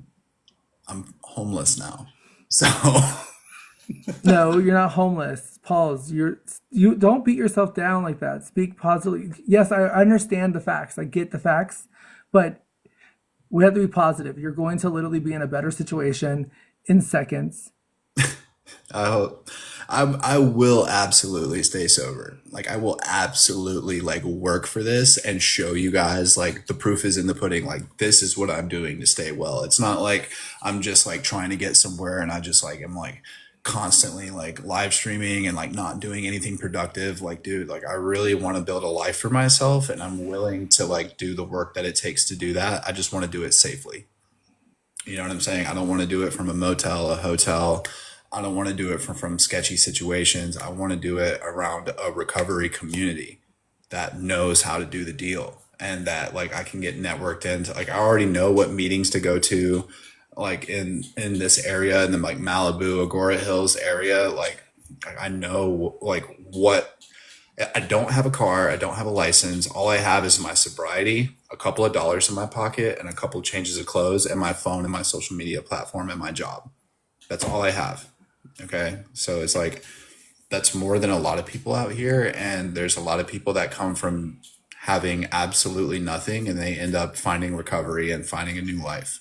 I'm homeless now. So No, you're not homeless. Pause. You don't beat yourself down like that. Speak positively. Yes, I understand the facts. I get the facts, but we have to be positive. You're going to literally be in a better situation in seconds. I hope I will absolutely stay sober. Like I will absolutely like work for this and show you guys like the proof is in the pudding. Like this is what I'm doing to stay well. It's not like I'm just like trying to get somewhere and I just like am like constantly like live streaming and like not doing anything productive. Like dude, like I really want to build a life for myself and I'm willing to like do the work that it takes to do that. I just want to do it safely. You know what I'm saying? I don't want to do it from a motel, a hotel. I don't want to do it from sketchy situations. I want to do it around a recovery community that knows how to do the deal, and that like I can get networked into. Like I already know what meetings to go to, like in this area, in the like Malibu, Agora Hills area. Like I know like what. I don't have a car. I don't have a license. All I have is my sobriety, a couple of dollars in my pocket, and a couple of changes of clothes, and my phone and my social media platform and my job. That's all I have. Okay. So it's like, that's more than a lot of people out here. And there's a lot of people that come from having absolutely nothing and they end up finding recovery and finding a new life.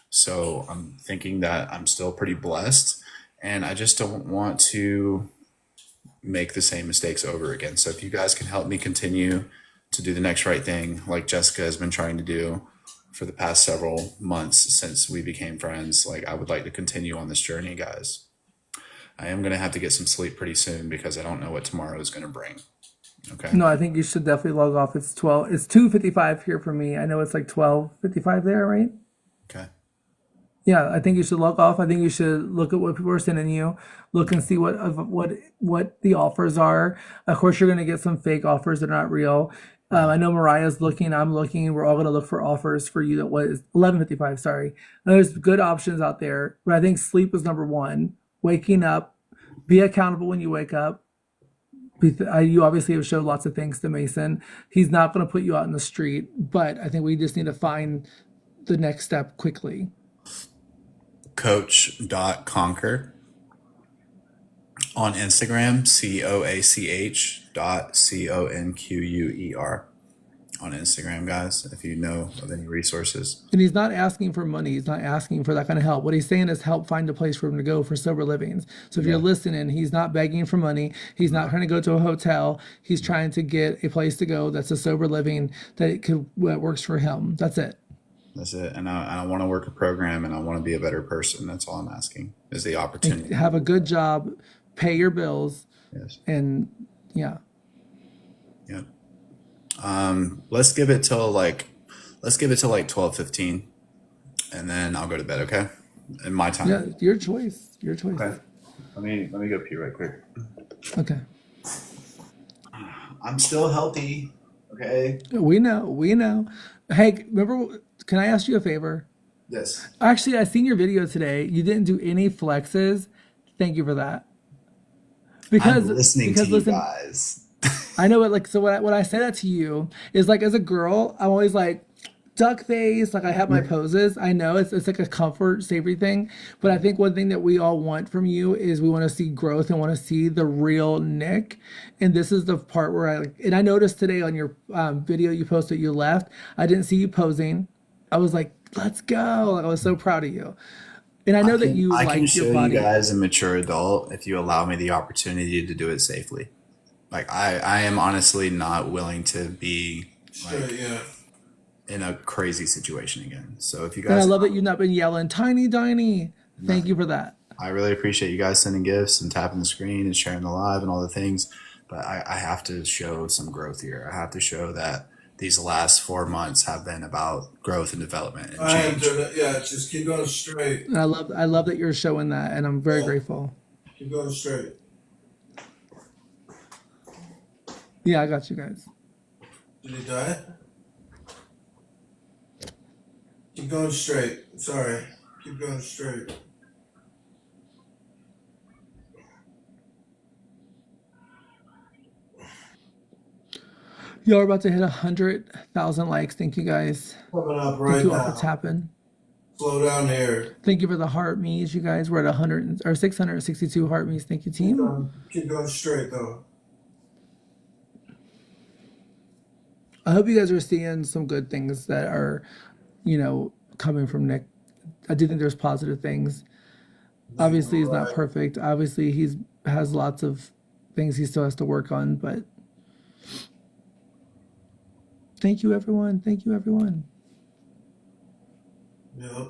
So I'm thinking that I'm still pretty blessed, and I just don't want to make the same mistakes over again. So if you guys can help me continue to do the next right thing, like Jessica has been trying to do for the past several months since we became friends, like I would like to continue on this journey, guys. I am going to have to get some sleep pretty soon because I don't know what tomorrow is going to bring. Okay. No, I think you should definitely log off. It's 12. It's 2:55 here for me. I know it's like 12:55 there, right? Okay. Yeah, I think you should log off. I think you should look at what people are sending you, look and see what the offers are. Of course, you're going to get some fake offers that are not real. I know Mariah's looking. I'm looking. We're all going to look for offers for you. That was 11:55. Sorry. And there's good options out there, but I think sleep is number one. Waking up, be accountable when you wake up. You obviously have showed lots of things to Mason. He's not going to put you out in the street, but I think we just need to find the next step quickly. Coach.conquer on Instagram, COACH.CONQUER on Instagram, guys, if you know of any resources. And he's not asking for money. He's not asking for that kind of help. What he's saying is help find a place for him to go for sober livings. So if you're listening, he's not begging for money. He's not trying to go to a hotel. He's trying to get a place to go that's a sober living that works for him. That's it. That's it. And I want to work a program, and I want to be a better person. That's all I'm asking, is the opportunity. Have a good job, pay your bills, Yes. and yeah. Yeah. Let's give it till like 12:15, and then I'll go to bed, okay? In my time. Yeah, your choice. Your choice. Okay. Let me go pee right quick. Okay. I'm still healthy. Okay. We know. Hey, remember, can I ask you a favor? Yes. Actually, I seen your video today. You didn't do any flexes. Thank you for that. I'm listening to you guys. I know it. Like, so when I say that to you is like, as a girl, I'm always like duck face. Like I have my poses. I know it's like a comfort, safety thing. But I think one thing that we all want from you is we want to see growth and want to see the real Nick. And this is the part where I noticed today on your video you posted you left. I didn't see you posing. I was like, let's go. Like I was so proud of you. And I know that you I like can show your body. you guys a mature adult if you allow me the opportunity to do it safely. Like I am honestly not willing to be like in a crazy situation again. So if you guys, And I love that you've not been yelling, tiny, tiny. Thank you for that. I really appreciate you guys sending gifts and tapping the screen and sharing the live and all the things. But I have to show some growth here. I have to show that these last 4 months have been about growth and development and I am change. doing it. Yeah, just keep going straight. And I love that you're showing that, and I'm very grateful. Keep going straight. Yeah, I got you guys. Did he die? Keep going straight. Sorry. Keep going straight. Y'all are about to hit 100,000 likes. Thank you guys. Coming up Thank right you all for now. tapping. Slow down here. Thank you for the heart me's, you guys. We're at 662 heart me's. Thank you, team. Keep going straight though. I hope you guys are seeing some good things that are, coming from Nick. I do think there's positive things. Obviously, he's not perfect. Obviously, has lots of things he still has to work on. But thank you, everyone. Thank you, everyone. Yep.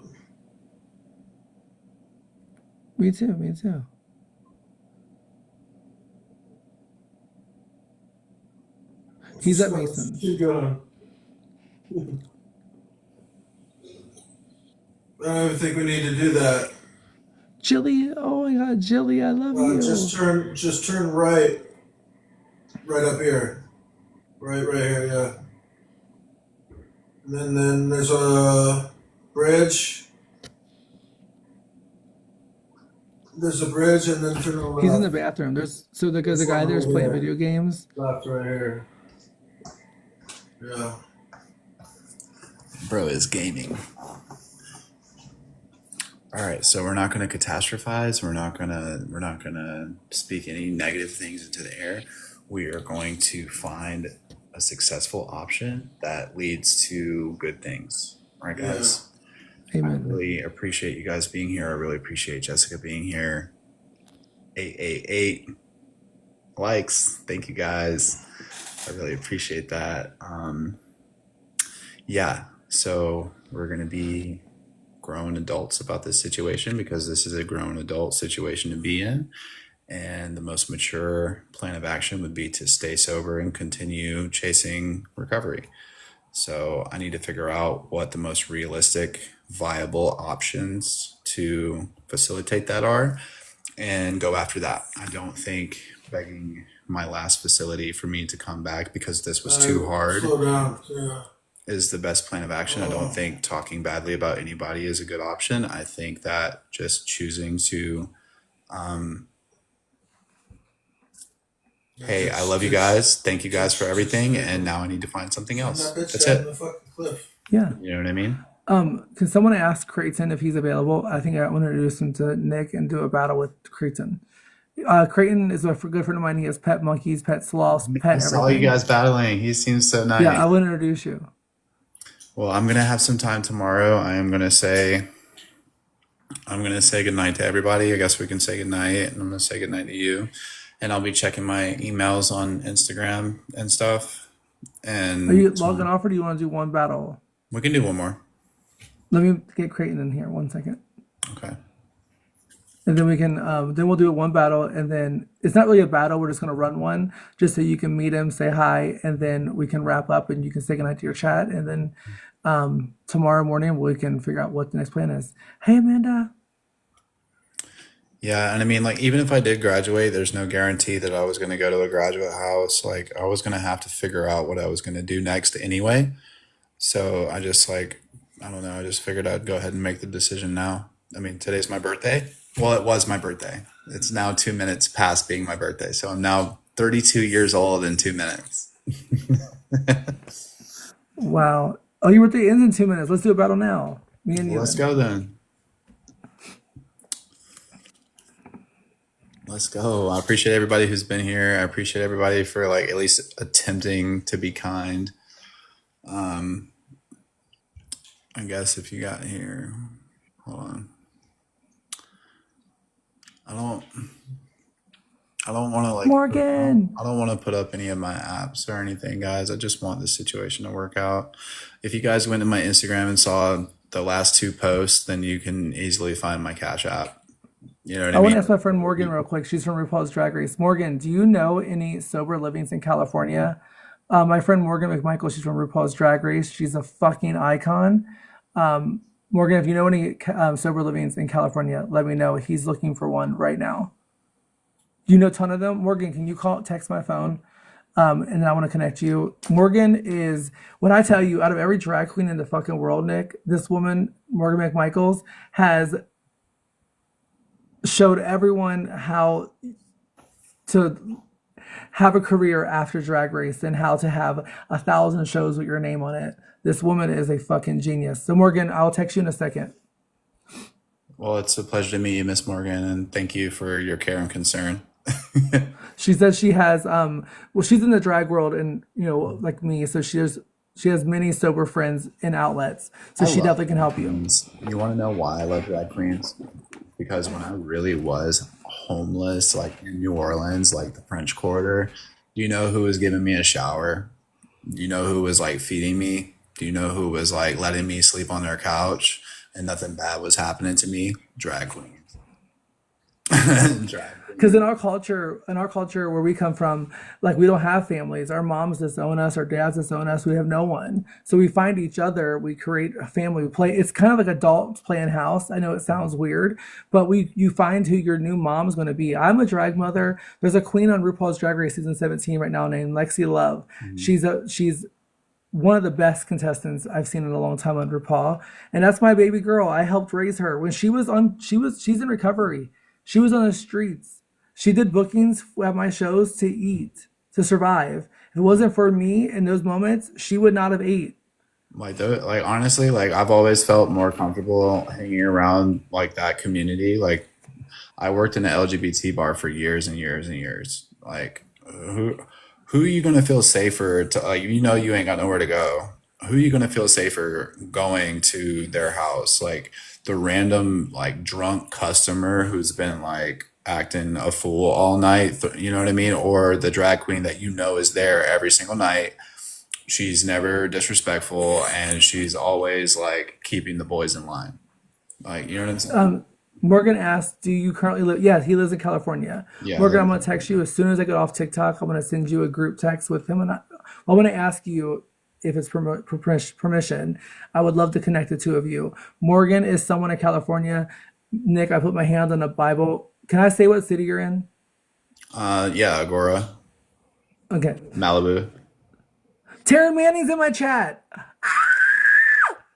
Me too. Me too. He's at Mason's. Keep going. I don't even think we need to do that. Jilly. Oh my God, Jilly, I love you. Just turn right, right up here, right here, yeah. And then there's a bridge. There's a bridge, and then turn to the He's in the left. bathroom. The This guy one there's over playing here. video games. Left, right here. Yeah. Bro is gaming. All right, so we're not going to catastrophize. We're not going to speak any negative things into the air. We are going to find a successful option that leads to good things. All right, guys. I Amen. really appreciate you guys being here. I really appreciate Jessica being here. 888 likes. Thank you guys. I really appreciate that. Yeah, so we're going to be grown adults about this situation because this is a grown adult situation to be in. And the most mature plan of action would be to stay sober and continue chasing recovery. So I need to figure out what the most realistic, viable options to facilitate that are and go after that. I don't think begging my last facility for me to come back because this was too hard Slow down. Yeah. is the best plan of action. I don't think talking badly about anybody is a good option. I think that just choosing to, hey, I love you guys. Thank you guys for everything. And now I need to find something else. That bitch That's down in it. the fucking cliff. Yeah. You know what I mean? Can someone ask Creighton if he's available? I think I want to introduce him to Nick and do a battle with Creighton. Creighton is a good friend of mine. He has pet monkeys, pet sloths, I pet saw everything. you guys battling. He seems so nice. Yeah, I will introduce you. Well, I'm gonna have some time tomorrow. I'm gonna say goodnight to everybody. I guess we can say goodnight, and I'm gonna say goodnight to you. And I'll be checking my emails on Instagram and stuff. And Are you logging off, or do you want to do one battle? we can do one more. Let me get Creighton in here. 1 second. Okay. And then we can, then we'll do one battle, and then it's not really a battle. We're just gonna run one, just so you can meet him, say hi, and then we can wrap up, and you can say goodnight to your chat, and then tomorrow morning we can figure out what the next plan is. Hey, Amanda. Yeah, and I mean, like, even if I did graduate, there's no guarantee that I was going to go to a graduate house. Like, I was going to have to figure out what I was going to do next anyway. So I just, like, I don't know. I just figured I'd go ahead and make the decision now. I mean, today's my birthday. Well, it was my birthday. It's now 2 minutes past being my birthday. So I'm now 32 years old in 2 minutes. Wow. Oh, your birthday ends in 2 minutes. Let's do a battle now. Me and you. Let's then. go then. Let's go. I appreciate everybody who's been here. I appreciate everybody for like at least attempting to be kind. I guess if you got here, hold on. I don't want to like Morgan. I don't want to put up any of my apps or anything, guys. I just want this situation to work out. If you guys went to my Instagram and saw the last two posts, then you can easily find my Cash App. You know what I I want mean? to ask my friend Morgan real quick. She's from RuPaul's Drag Race. Morgan, do you know any sober livings in California? My friend Morgan McMichael, she's from RuPaul's Drag Race. She's a fucking icon. Morgan, if you know any sober livings in California, let me know. He's looking for one right now. Do you know a ton of them? Morgan, can you text my phone? And I want to connect you. Morgan is, when I tell you, out of every drag queen in the fucking world, Nick, this woman, Morgan McMichaels, has showed everyone how to have a career after Drag Race and how to have 1,000 shows with your name on it. This woman is a fucking genius. So Morgan, I'll text you in a second. Well, it's a pleasure to meet you, Miss Morgan, and thank you for your care and concern. She says she has well, she's in the drag world, and like me, so she has many sober friends and outlets, so she definitely can help you. You want to know why I love drag queens? Because when I really was homeless, like in New Orleans, like the French Quarter, do you know who was giving me a shower? Do you know who was like feeding me? Do you know who was like letting me sleep on their couch and nothing bad was happening to me? Drag queens. Drag Because queen. in our culture where we come from, like we don't have families. Our moms disown us, our dads disown us. We have no one. So we find each other. We create a family. We play. It's kind of like adults playing house. I know it sounds weird, but you find who your new mom's going to be. I'm a drag mother. There's a queen on RuPaul's Drag Race season 17 right now named Lexi Love. Mhm. She's one of the best contestants I've seen in a long time on RuPaul, and that's my baby girl. I helped raise her when she's in recovery. She was on the streets. She did bookings at my shows to eat, to survive. If it wasn't for me in those moments, she would not have ate. Like honestly, like I've always felt more comfortable hanging around like that community. Like I worked in an LGBT bar for years and years and years. Like who are you gonna feel safer to, like, you ain't got nowhere to go. Who are you gonna feel safer going to their house? Like the random like drunk customer who's been like acting a fool all night, you know what I mean? Or the drag queen that is there every single night. She's never disrespectful and she's always like keeping the boys in line. Like, you know what I'm saying? Morgan asked, "Do you currently live?" Yes, he lives in California. Yeah, I Morgan, live I'm in gonna text California. you as soon as I get off TikTok. I'm gonna send you a group text with him, and I want to ask you if it's permission. I would love to connect the two of you. Morgan is someone in California. Nick, I put my hand on the Bible. Can I say what city you're in? Yeah, Agora, Okay. Malibu. Taryn Manning's in my chat.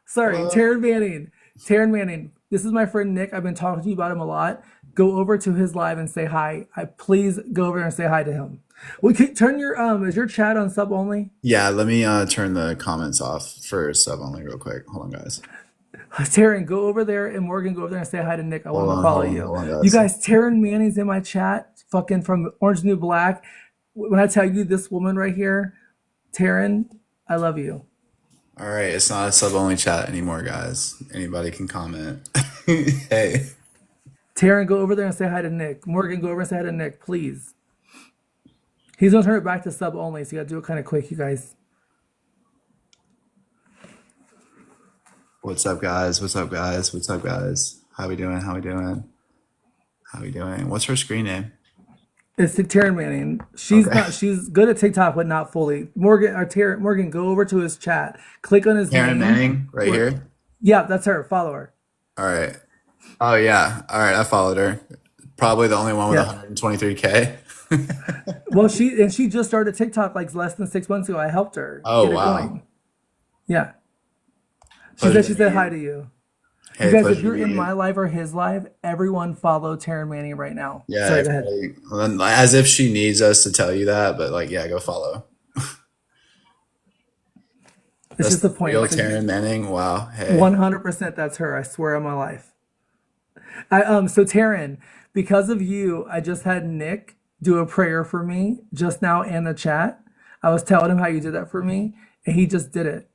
Sorry, Hello. Taryn Manning. Taryn Manning. This is my friend Nick. I've been talking to you about him a lot. Go over to his live and say hi. I please go over there and say hi to him. We could turn your is your chat on sub only? Yeah, let me turn the comments off for sub only real quick. Hold on, guys. Taryn, go over there and Morgan, go over there and say hi to Nick. I want Hold him to on, follow hold on, you. hold on, You guys. guys, Taryn Manning's in my chat, fucking from Orange is the New Black. When I tell you this woman right here, Taryn, I love you. All right, it's not a sub only chat anymore, guys. Anybody can comment. Hey, Taryn, go over there and say hi to Nick. Morgan, go over and say hi to Nick, please. He's gonna turn it back to sub only, so you gotta do it kind of quick, you guys. what's up, guys? What's up, guys? What's up, guys? How we doing? How we doing? How we doing? What's her screen name? It's Taryn Manning. Okay. She's good at TikTok, but not fully. Morgan, go over to his chat. Click on his Karen name. Manning, right here. Yeah, that's her. Follow her. All right. Oh yeah. All right. I followed her. Probably the only one with Yeah. 123K. Well, she just started TikTok like less than 6 months ago. I helped her Oh get it wow. going. Yeah. Pleasure She to meet said hi you. to you. You Hey, guys, if pleasure to you're meet in you. my live or his live, everyone follow Taryn Manning right now. Yeah, Sorry, go ahead. as if she needs us to tell you that, but like, yeah, go follow. It's That's just the the point. real It's Taryn Manning. Wow. Hey. 100% that's her. I swear on my life. So Taryn, because of you, I just had Nick do a prayer for me just now in the chat. I was telling him how you did that for me, and he just did it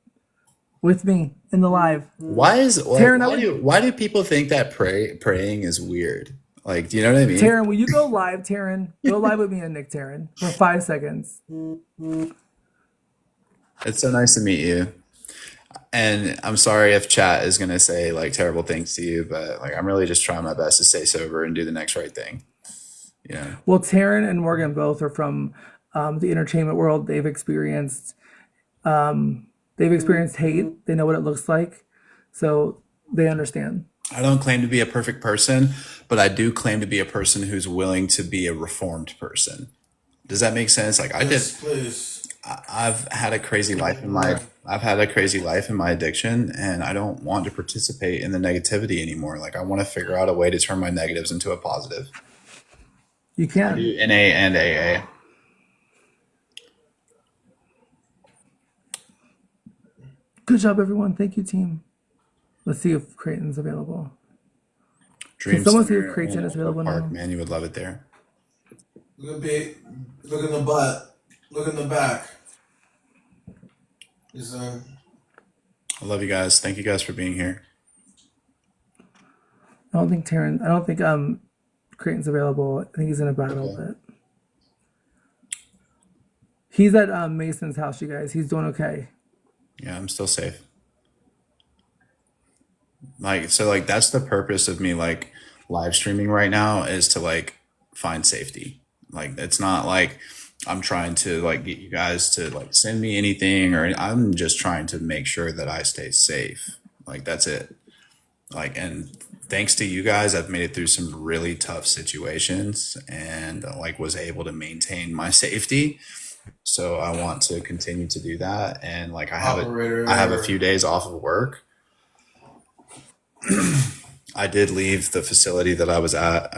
with me in the live. Taryn, I would Why do people think that praying is weird? Like, do you know what I mean? Taryn, will you go live, Taryn? Go live with me and Nick, Taryn, for 5 seconds. It's so nice to meet you. And I'm sorry if chat is gonna say like terrible things to you, but like I'm really just trying my best to stay sober and do the next right thing. You know. Well, Taryn and Morgan both are from the entertainment world. They've experienced hate. They know what it looks like, so they understand. I don't claim to be a perfect person, but I do claim to be a person who's willing to be a reformed person. Does that make sense? Like Yes, please. I've had a crazy life in my I've had a crazy life in my addiction and I don't want to participate in the negativity anymore. Like I want to figure out a way to turn my negatives into a positive. You I can. do NA and AA. Good job, everyone. Thank you, team. Let's see if Creighton's available. Can Dream someone see if Center Creighton in is Echo available Park, now? man, you would love it there. Look at Pete. Look in the butt. Look in the back. He's I love you guys. Thank you guys for being here. I don't think Creighton's available. I think he's in a battle, Okay. but he's at Mason's house, you guys. He's doing okay. Yeah, I'm still safe. Like so like that's the purpose of me like live streaming right now is to like find safety. Like it's not like I'm trying to like get you guys to like send me anything, or I'm just trying to make sure that I stay safe. Like that's it. Like, and thanks to you guys, I've made it through some really tough situations and like was able to maintain my safety. So I want to continue to do that. And like I have a Operator. few days off of work. I did leave the facility that I was at.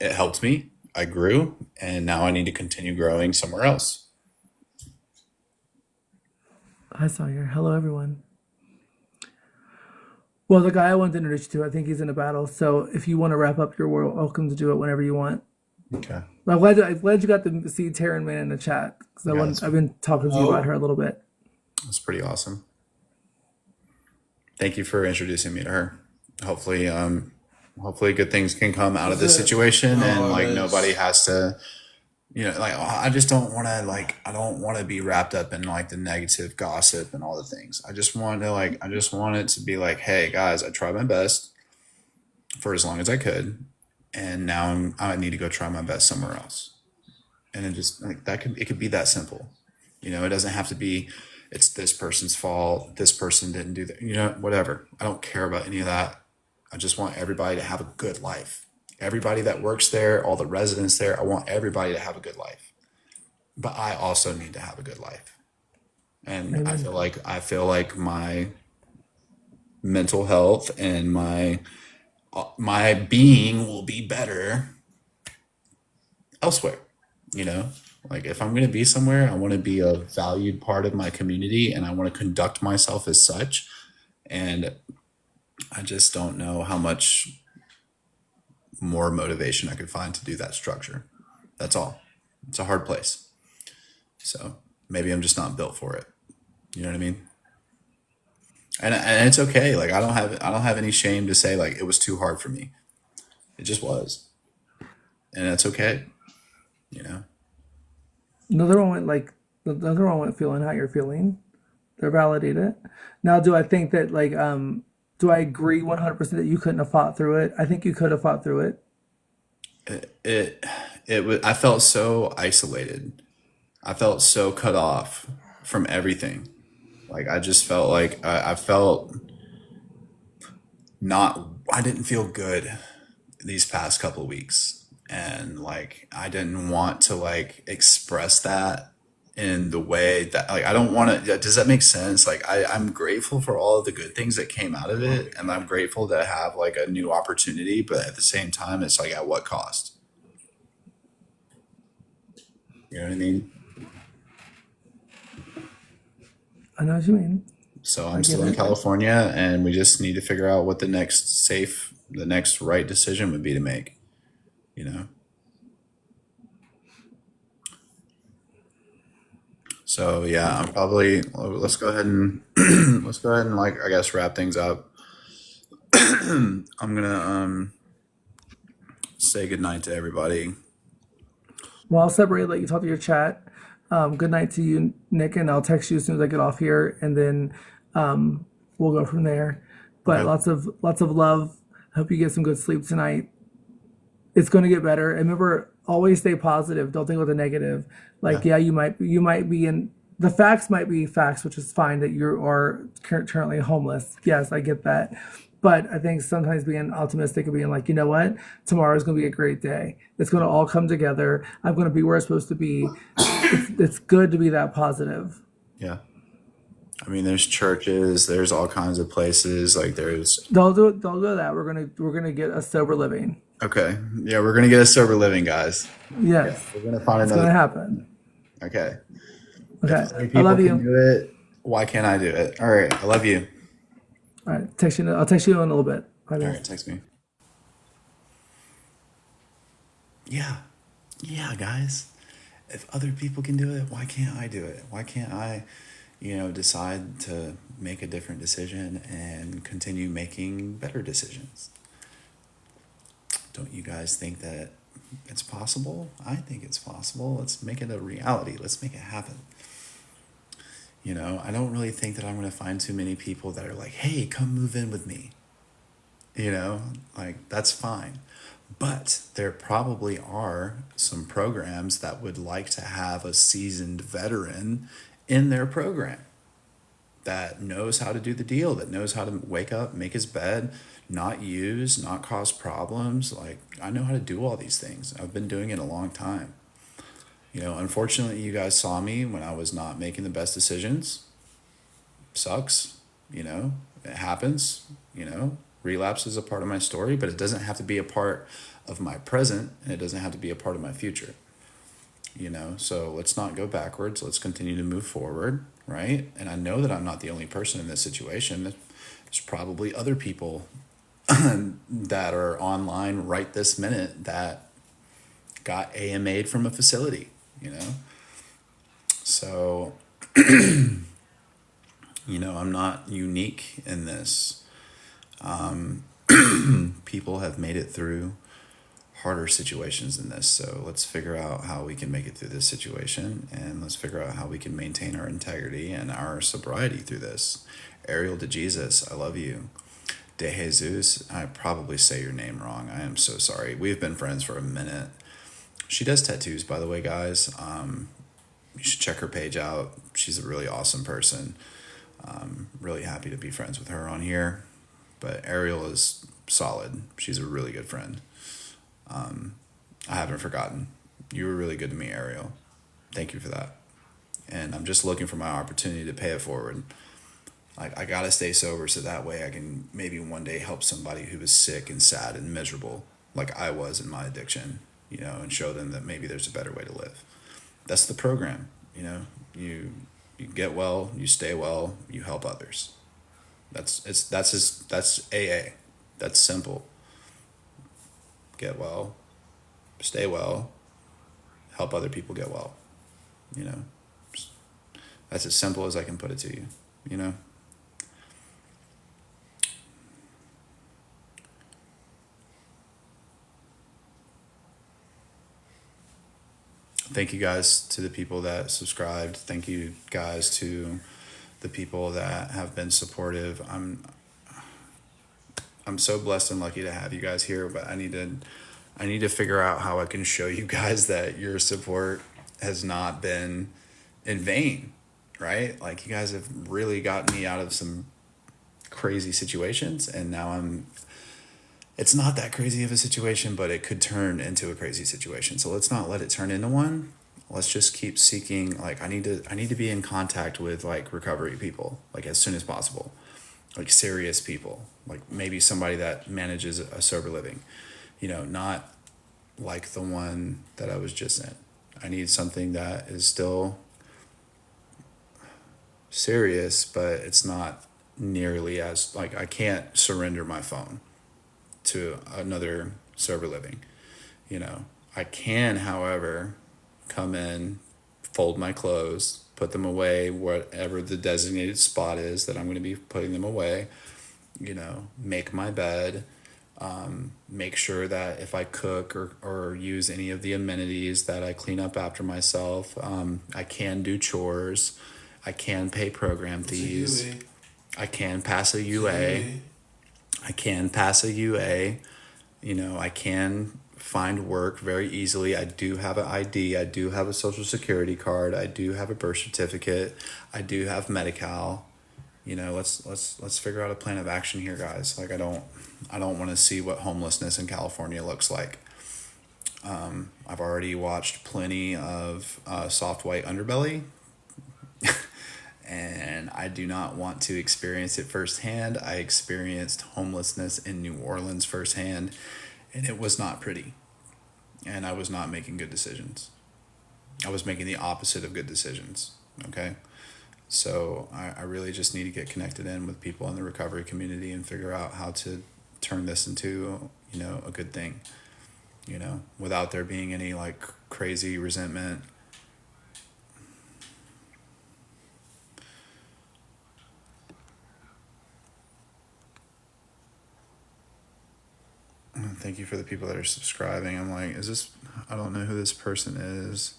It helped me. I grew, and now I need to continue growing somewhere else. Hi, Sawyer. Hello, everyone. Well, the guy I wanted to introduce you to, I think he's in a battle. So if you want to wrap up, you're welcome to do it whenever you want. Okay. I'm glad you got to see Taryn Man in the chat because Yeah, that's, I've been talking to you about Oh, her a little bit. that's pretty awesome. Thank you for introducing me to her. Hopefully, hopefully good things can come out of is this it? situation, and Oh, like nobody it's. has to, like I just don't want to I don't want to be wrapped up in like the negative gossip and all the things. I just want it to be like, hey guys, I tried my best for as long as I could, and now I need to go try my best somewhere else. And it just like it could be that simple. It doesn't have to be it's this person's fault, this person didn't do that, whatever. I don't care about any of that. I just want everybody to have a good life. Everybody that works there, all the residents there, I want everybody to have a good life. But I also need to have a good life. And Amen. I feel like my mental health and my being will be better elsewhere. You know, like if I'm going to be somewhere, I want to be a valued part of my community and I want to conduct myself as such. And I just don't know how much more motivation I could find to do that structure. That's all. It's a hard place. So maybe I'm just not built for it. You know what I mean? And it's okay. Like I don't have any shame to say like it was too hard for me. It just was. And that's okay. You know? Another one went like the other one went feeling how you're feeling. They're validated. Now, do I think that do I agree 100% that you couldn't have fought through it? I think you could have fought through it. It it was I felt so isolated. I felt so cut off from everything. Like I just felt like I felt not I didn't feel good these past couple of weeks. And like I didn't want to like express that in the way that like I don't want to does that make sense? Like I'm grateful for all of the good things that came out of it and I'm grateful to have like a new opportunity, but at the same time it's like at what cost? You know what I mean? I know what you mean. So I I'm get still in it. California and we just need to figure out what the next right decision would be to make, you know? So yeah, I'm probably let's go ahead and let's go ahead and like I guess wrap things up. I'm gonna say goodnight to everybody. Well, I'll separate, let you talk to your chat. Good night to you, Nick, and I'll text you as soon as I get off here, and then we'll go from there. But Okay. lots of love. Hope you get some good sleep tonight. It's going to get better. And remember, always stay positive. Don't think about the negative. Yeah. Like, yeah, you might be in the facts might be facts, which is fine that you are currently homeless. Yes, I get that. But I think sometimes being optimistic and being like, you know what, tomorrow is going to be a great day. It's going to all come together. I'm going to be where I'm supposed to be. It's good to be that positive. Yeah. I mean, there's churches, there's all kinds of places. Like there's Don't do it. Don't do that. We're gonna get a sober living. okay. Yeah, we're gonna get a sober living, guys. Yeah, Yes, we're gonna find it's another. gonna happen. Okay. If Okay, other I people love can you. do it, why can't I do it? All right. I love you. All right, text you. I'll text you in a little bit. Bye, All guys. right. Text me. Yeah. Yeah, guys. If other people can do it, why can't I do it? Why can't I, decide to make a different decision and continue making better decisions? Don't you guys think that it's possible? I think it's possible. Let's make it a reality. Let's make it happen. I don't really think that I'm going to find too many people that are like, hey, come move in with me. You know, like that's fine. But there probably are some programs that would like to have a seasoned veteran in their program that knows how to do the deal, that knows how to wake up, make his bed, not use, not cause problems. Like, I know how to do all these things. I've been doing it a long time. You know, unfortunately, you guys saw me when I was not making the best decisions. Sucks, you know, it happens, you know. Relapse is a part of my story, but it doesn't have to be a part of my present, and it doesn't have to be a part of my future, you know. So let's not go backwards. Let's continue to move forward, right? And I know that I'm not the only person in this situation. There's probably other people that are online right this minute that got AMA'd from a facility, you know. So, you know, I'm not unique in this. People have made it through harder situations than this. So let's figure out how we can make it through this situation, and let's figure out how we can maintain our integrity and our sobriety through this. Ariel de Jesus, I love you. De Jesus, I probably say your name wrong. I am so sorry. We've been friends for a minute. She does tattoos, by the way, guys. You should check her page out. She's a really awesome person. Really happy to be friends with her on here. But Ariel is solid. She's a really good friend. I haven't forgotten. You were really good to me, Ariel. Thank you for that. And I'm just looking for my opportunity to pay it forward. Like, I gotta stay sober so that way I can maybe one day help somebody who is sick and sad and miserable, like I was in my addiction, you know, and show them that maybe there's a better way to live. That's the program, you know. You get well, you stay well, you help others. That's AA. That's simple. Get well, stay well, help other people get well. You know, that's as simple as I can put it to you. You know. Thank you guys to the people that subscribed. Thank you guys to the people that have been supportive. I'm so blessed and lucky to have you guys here, but I need to figure out how I can show you guys that your support has not been in vain, right? Like, you guys have really gotten me out of some crazy situations, and now it's not that crazy of a situation, but it could turn into a crazy situation. So let's not let it turn into one. Let's just keep seeking. Like, I need to be in contact with, like, recovery people, like, as soon as possible, like serious people, like maybe somebody that manages a sober living, you know, not like the one that I was just in. I need something that is still serious, but it's not nearly as, like, I can't surrender my phone to another sober living. You know, I can, however, come in, fold my clothes, put them away, whatever the designated spot is that I'm going to be putting them away, you know, make my bed, make sure that if I cook or use any of the amenities that I clean up after myself. I can do chores. I can pay program fees. I can pass a UA. I can pass a UA. You know, I can find work very easily. I do have an ID. I do have a social security card. I do have a birth certificate. I do have Medi-Cal. You know, let's figure out a plan of action here, guys. Like, I don't want to see what homelessness in California looks like. I've already watched plenty of Soft White Underbelly. And I do not want to experience it firsthand. I experienced homelessness in New Orleans firsthand, and it was not pretty. And I was not making good decisions. I was making the opposite of good decisions, okay? So I really just need to get connected in with people in the recovery community and figure out how to turn this into, you know, a good thing, you know, without there being any, like, crazy resentment. Thank you for the people that are subscribing. I'm like, I don't know who this person is.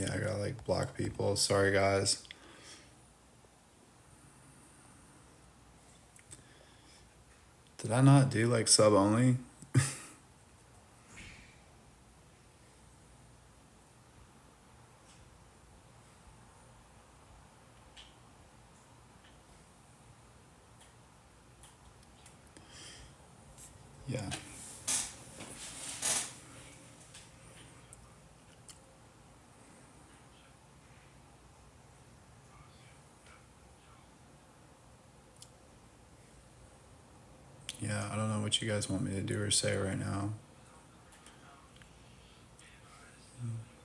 Yeah, I gotta like block people. Sorry, guys. Did I not do like sub only? Yeah. Yeah, I don't know what you guys want me to do or say right now.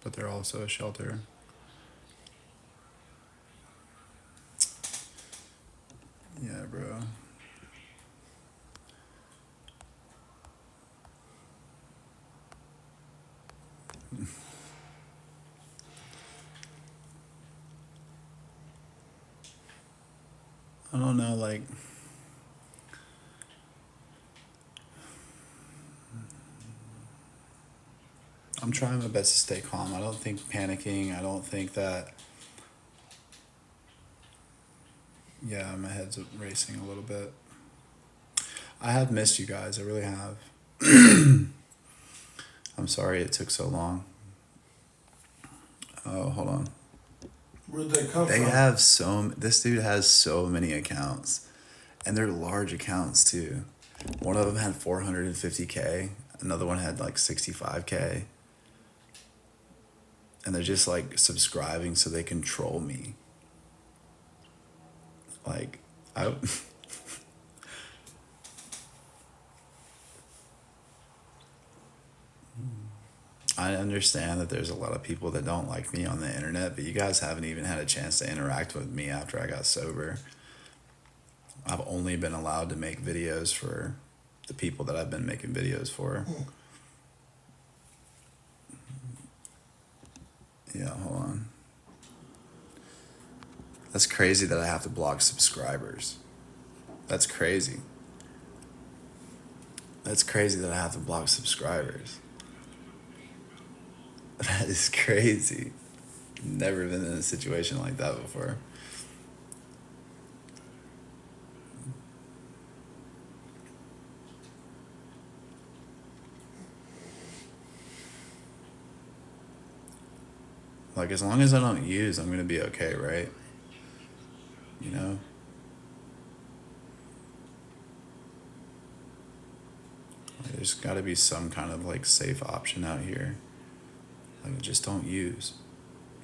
But they're also a shelter. Yeah, bro. I don't know, like, I'm trying my best to stay calm. I don't think panicking, I don't think that, yeah, my head's racing a little bit. I have missed you guys, I really have. I'm sorry it took so long. Oh, hold on. Where'd they come They from? have this dude has so many accounts, and they're large accounts too. One of them had 450K, another one had like 65K. And they're just like subscribing so they control me. Like, I I understand that there's a lot of people that don't like me on the internet, but you guys haven't even had a chance to interact with me after I got sober. I've only been allowed to make videos for the people that I've been making videos for. Yeah, hold on. That's crazy that I have to block subscribers. That's crazy. That's crazy that I have to block subscribers. That is crazy. Never been in a situation like that before. Like, as long as I don't use, I'm gonna be okay, right? You know? Like, there's gotta be some kind of like safe option out here. Like, just don't use.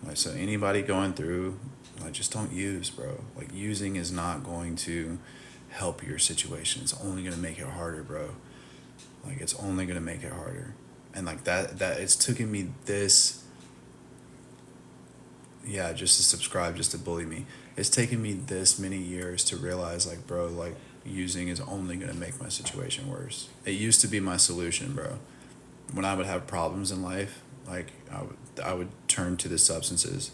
Like, so anybody going through, like, just don't use, bro. Like, using is not going to help your situation. It's only gonna make it harder, bro. Like, it's only gonna make it harder. And like that it's taken me this, yeah, just to subscribe, just to bully me. It's taken me this many years to realize, like, bro, like, using is only gonna make my situation worse. It used to be my solution, bro. When I would have problems in life, like, I would turn to the substances.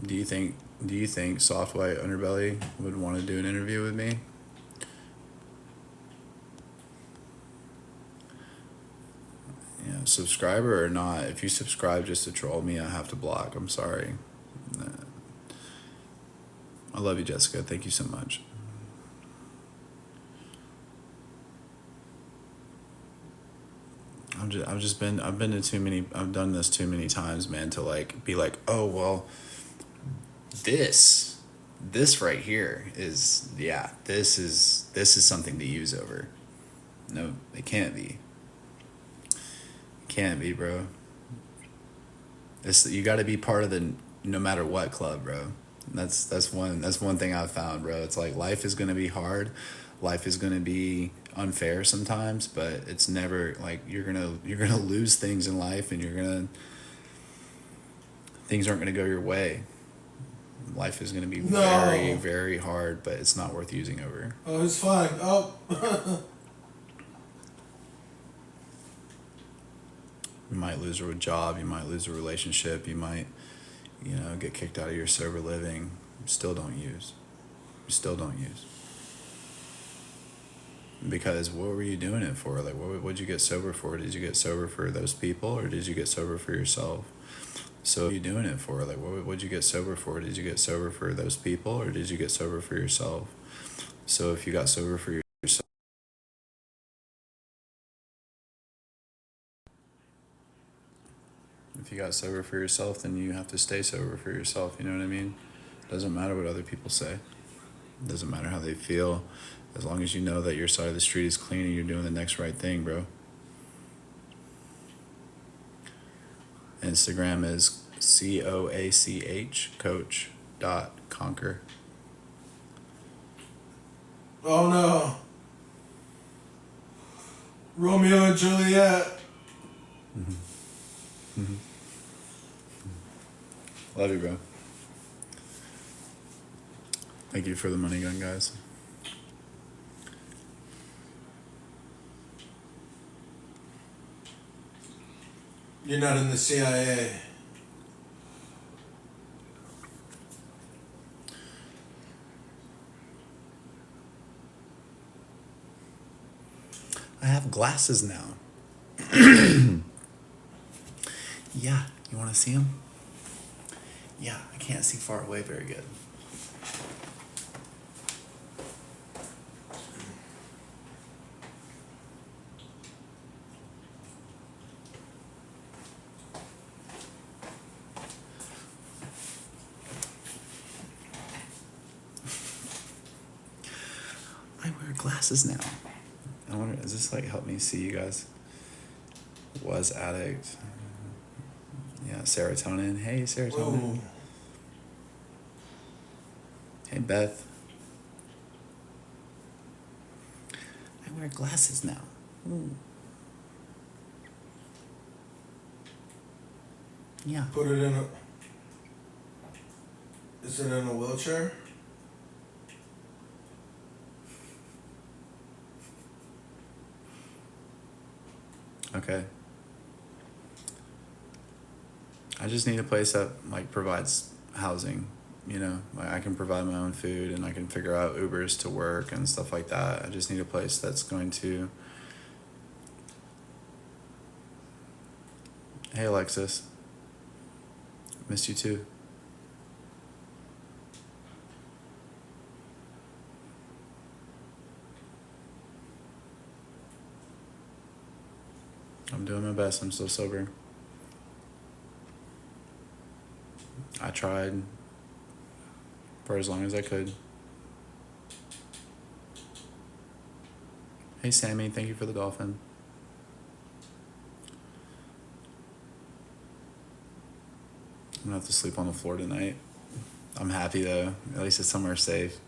Do you think Soft White Underbelly would want to do an interview with me? Yeah, subscriber or not, if you subscribe just to troll me, I have to block. I'm sorry. I love you, Jessica. Thank you so much. I've done this too many times, man, to like be like, oh well, this right here is, yeah, this is something to use over. No, it can't be. It can't be, bro. You got to be part of the no matter what club, bro. That's one thing I've found, bro. It's like life is gonna be hard, life is gonna be unfair sometimes, but it's never like you're gonna lose things in life, and things aren't gonna go your way. Life is gonna be very, No. very hard, but it's not worth using over. Oh, he's fine. Oh. You might lose a job, you might lose a relationship, you might, get kicked out of your sober living. Still don't use. You still don't use. Because what were you doing it for? Like, what'd you get sober for? Did you get sober for those people, or did you get sober for yourself? So what are you doing it for? Like, what'd you get sober for? Did you get sober for those people, or did you get sober for yourself? So if you got sober for yourself, if you got sober for yourself, then you have to stay sober for yourself. You know what I mean? Doesn't matter what other people say. Doesn't matter how they feel. As long as you know that your side of the street is clean and you're doing the next right thing, bro. Instagram is coach dot conquer. Oh no. Romeo and Juliet. Love you, bro. Thank you for the money gun, guys. You're not in the CIA. I have glasses now. Yeah, you want to see them? Yeah, I can't see far away very good. I wear glasses now. I wonder, does this like help me see you guys? Was addict. Yeah, serotonin. Hey, serotonin. Whoa. Hey, Beth. I wear glasses now. Ooh. Yeah. Put it in a. Is it in a wheelchair? Okay. I just need a place that like provides housing, you know, like I can provide my own food and I can figure out Ubers to work and stuff like that. I just need a place that's going to. Hey, Alexis. Missed you too. I'm doing my best. I'm still sober. I tried for as long as I could. Hey, Sammy, thank you for the dolphin. I'm gonna have to sleep on the floor tonight. I'm happy though. At least it's somewhere safe.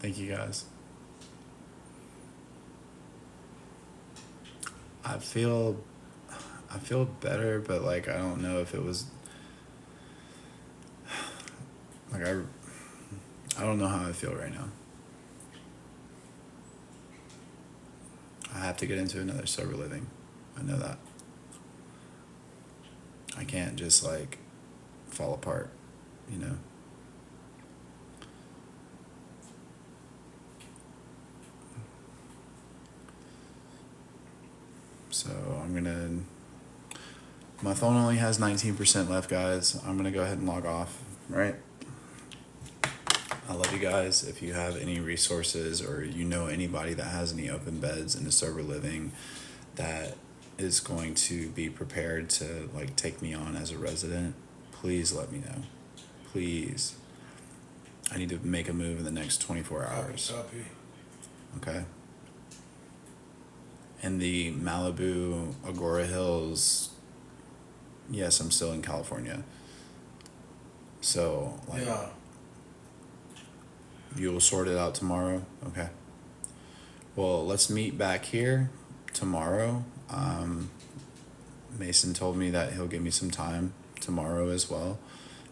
Thank you guys. I feel better, but like I don't know if it was like I don't know how I feel right now. I have to get into another sober living. I know that. I can't just like fall apart, you know. So I'm gonna. My phone only has 19% left, guys. I'm gonna go ahead and log off, right? I love you guys. If you have any resources or you know anybody that has any open beds in a sober living that is going to be prepared to like take me on as a resident, please let me know. Please. I need to make a move in the next 24 hours. Copy. Okay. In the Malibu Agora Hills, yes, I'm still in California. So, like, Yeah. you'll sort it out tomorrow? Okay. Well, let's meet back here tomorrow. Mason told me that he'll give me some time tomorrow as well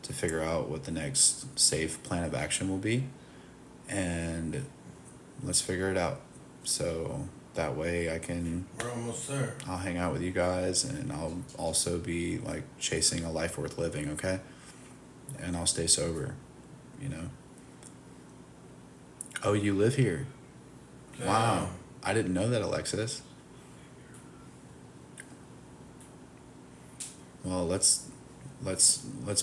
to figure out what the next safe plan of action will be. And let's figure it out. So that way We're almost there. I'll hang out with you guys and I'll also be like chasing a life worth living, okay? and I'll stay sober, you know. Oh, you live here? Wow. I didn't know that, Alexis. Well, let's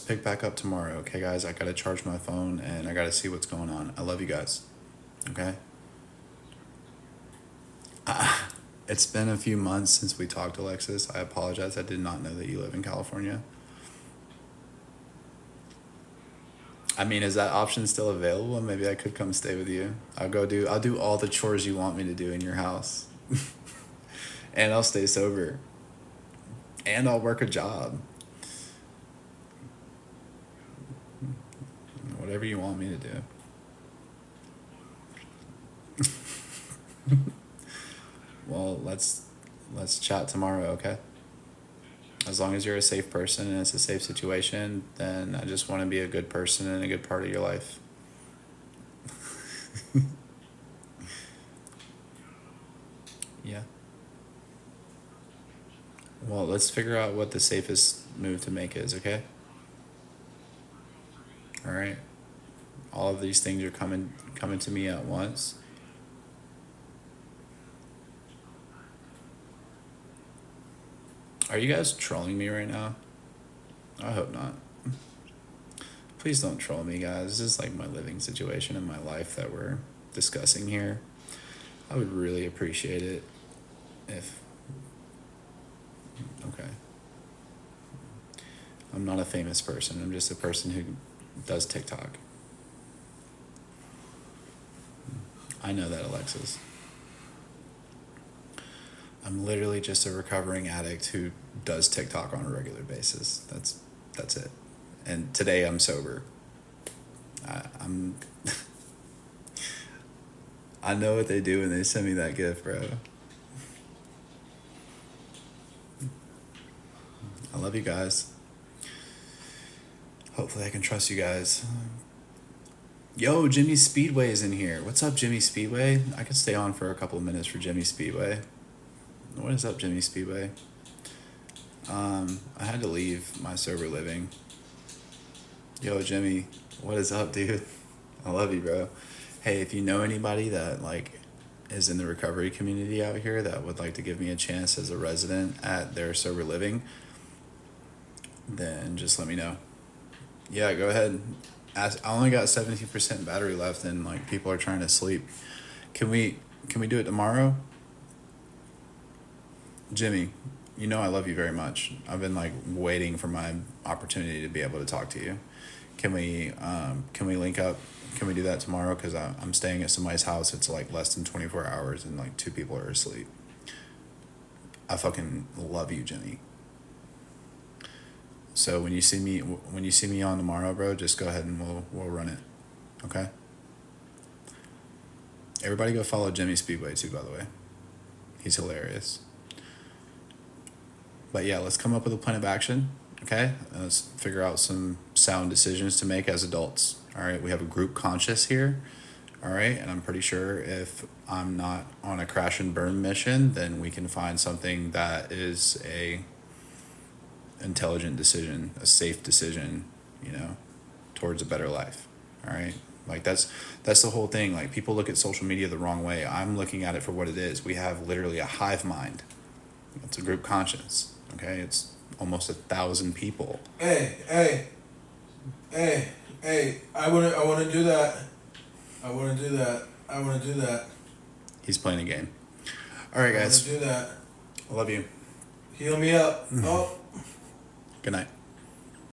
pick back up tomorrow, okay, guys? I gotta charge my phone and I gotta see what's going on. I love you guys. Okay. It's been a few months since we talked, Alexis. I apologize. I did not know that you live in California. I mean, is that option still available? Maybe I could come stay with you. I'll do all the chores you want me to do in your house. And I'll stay sober. And I'll work a job. Whatever you want me to do. Well, let's chat tomorrow, okay? As long as you're a safe person and it's a safe situation, then I just want to be a good person and a good part of your life. Yeah. Well, let's figure out what the safest move to make is, okay? All right. All of these things are coming to me at once. Are you guys trolling me right now? I hope not. Please don't troll me, guys. This is like my living situation in my life that we're discussing here. I would really appreciate it if... Okay. I'm not a famous person. I'm just a person who does TikTok. I know that, Alexis. I'm literally just a recovering addict who does TikTok on a regular basis. That's it. And today I'm sober. I'm I know what they do when they send me that gift, bro. I love you guys. Hopefully I can trust you guys. Yo, Jimmy Speedway is in here. What's up, Jimmy Speedway? I could stay on for a couple of minutes for Jimmy Speedway. What is up, Jimmy Speedway? I had to leave my sober living. Yo, Jimmy, what is up, dude? I love you, bro. Hey, if you know anybody that like is in the recovery community out here that would like to give me a chance as a resident at their sober living, then just let me know. Yeah, go ahead. I only got 17% battery left, and like people are trying to sleep. Can we do it tomorrow? Jimmy, you know I love you very much. I've been like waiting for my opportunity to be able to talk to you. Can we link up? Can we do that tomorrow? Because I'm staying at somebody's house. It's like less than 24 hours and like 2 people are asleep. I fucking love you, Jimmy. So when you see me on tomorrow, bro, just go ahead and we'll run it. Okay? Everybody go follow Jimmy Speedway too, by the way. He's hilarious. But yeah, let's come up with a plan of action, okay? And let's figure out some sound decisions to make as adults. All right, we have a group conscious here. All right, and I'm pretty sure if I'm not on a crash and burn mission, then we can find something that is a intelligent decision, a safe decision, you know, towards a better life. All right, like that's the whole thing. Like people look at social media the wrong way. I'm looking at it for what it is. We have literally a hive mind. It's a group conscience. Okay, it's almost 1,000 people. Hey! I wanna do that. I wanna do that. He's playing a game. All right, guys. I wanna do that. I love you. Heal me up. Oh. Good night.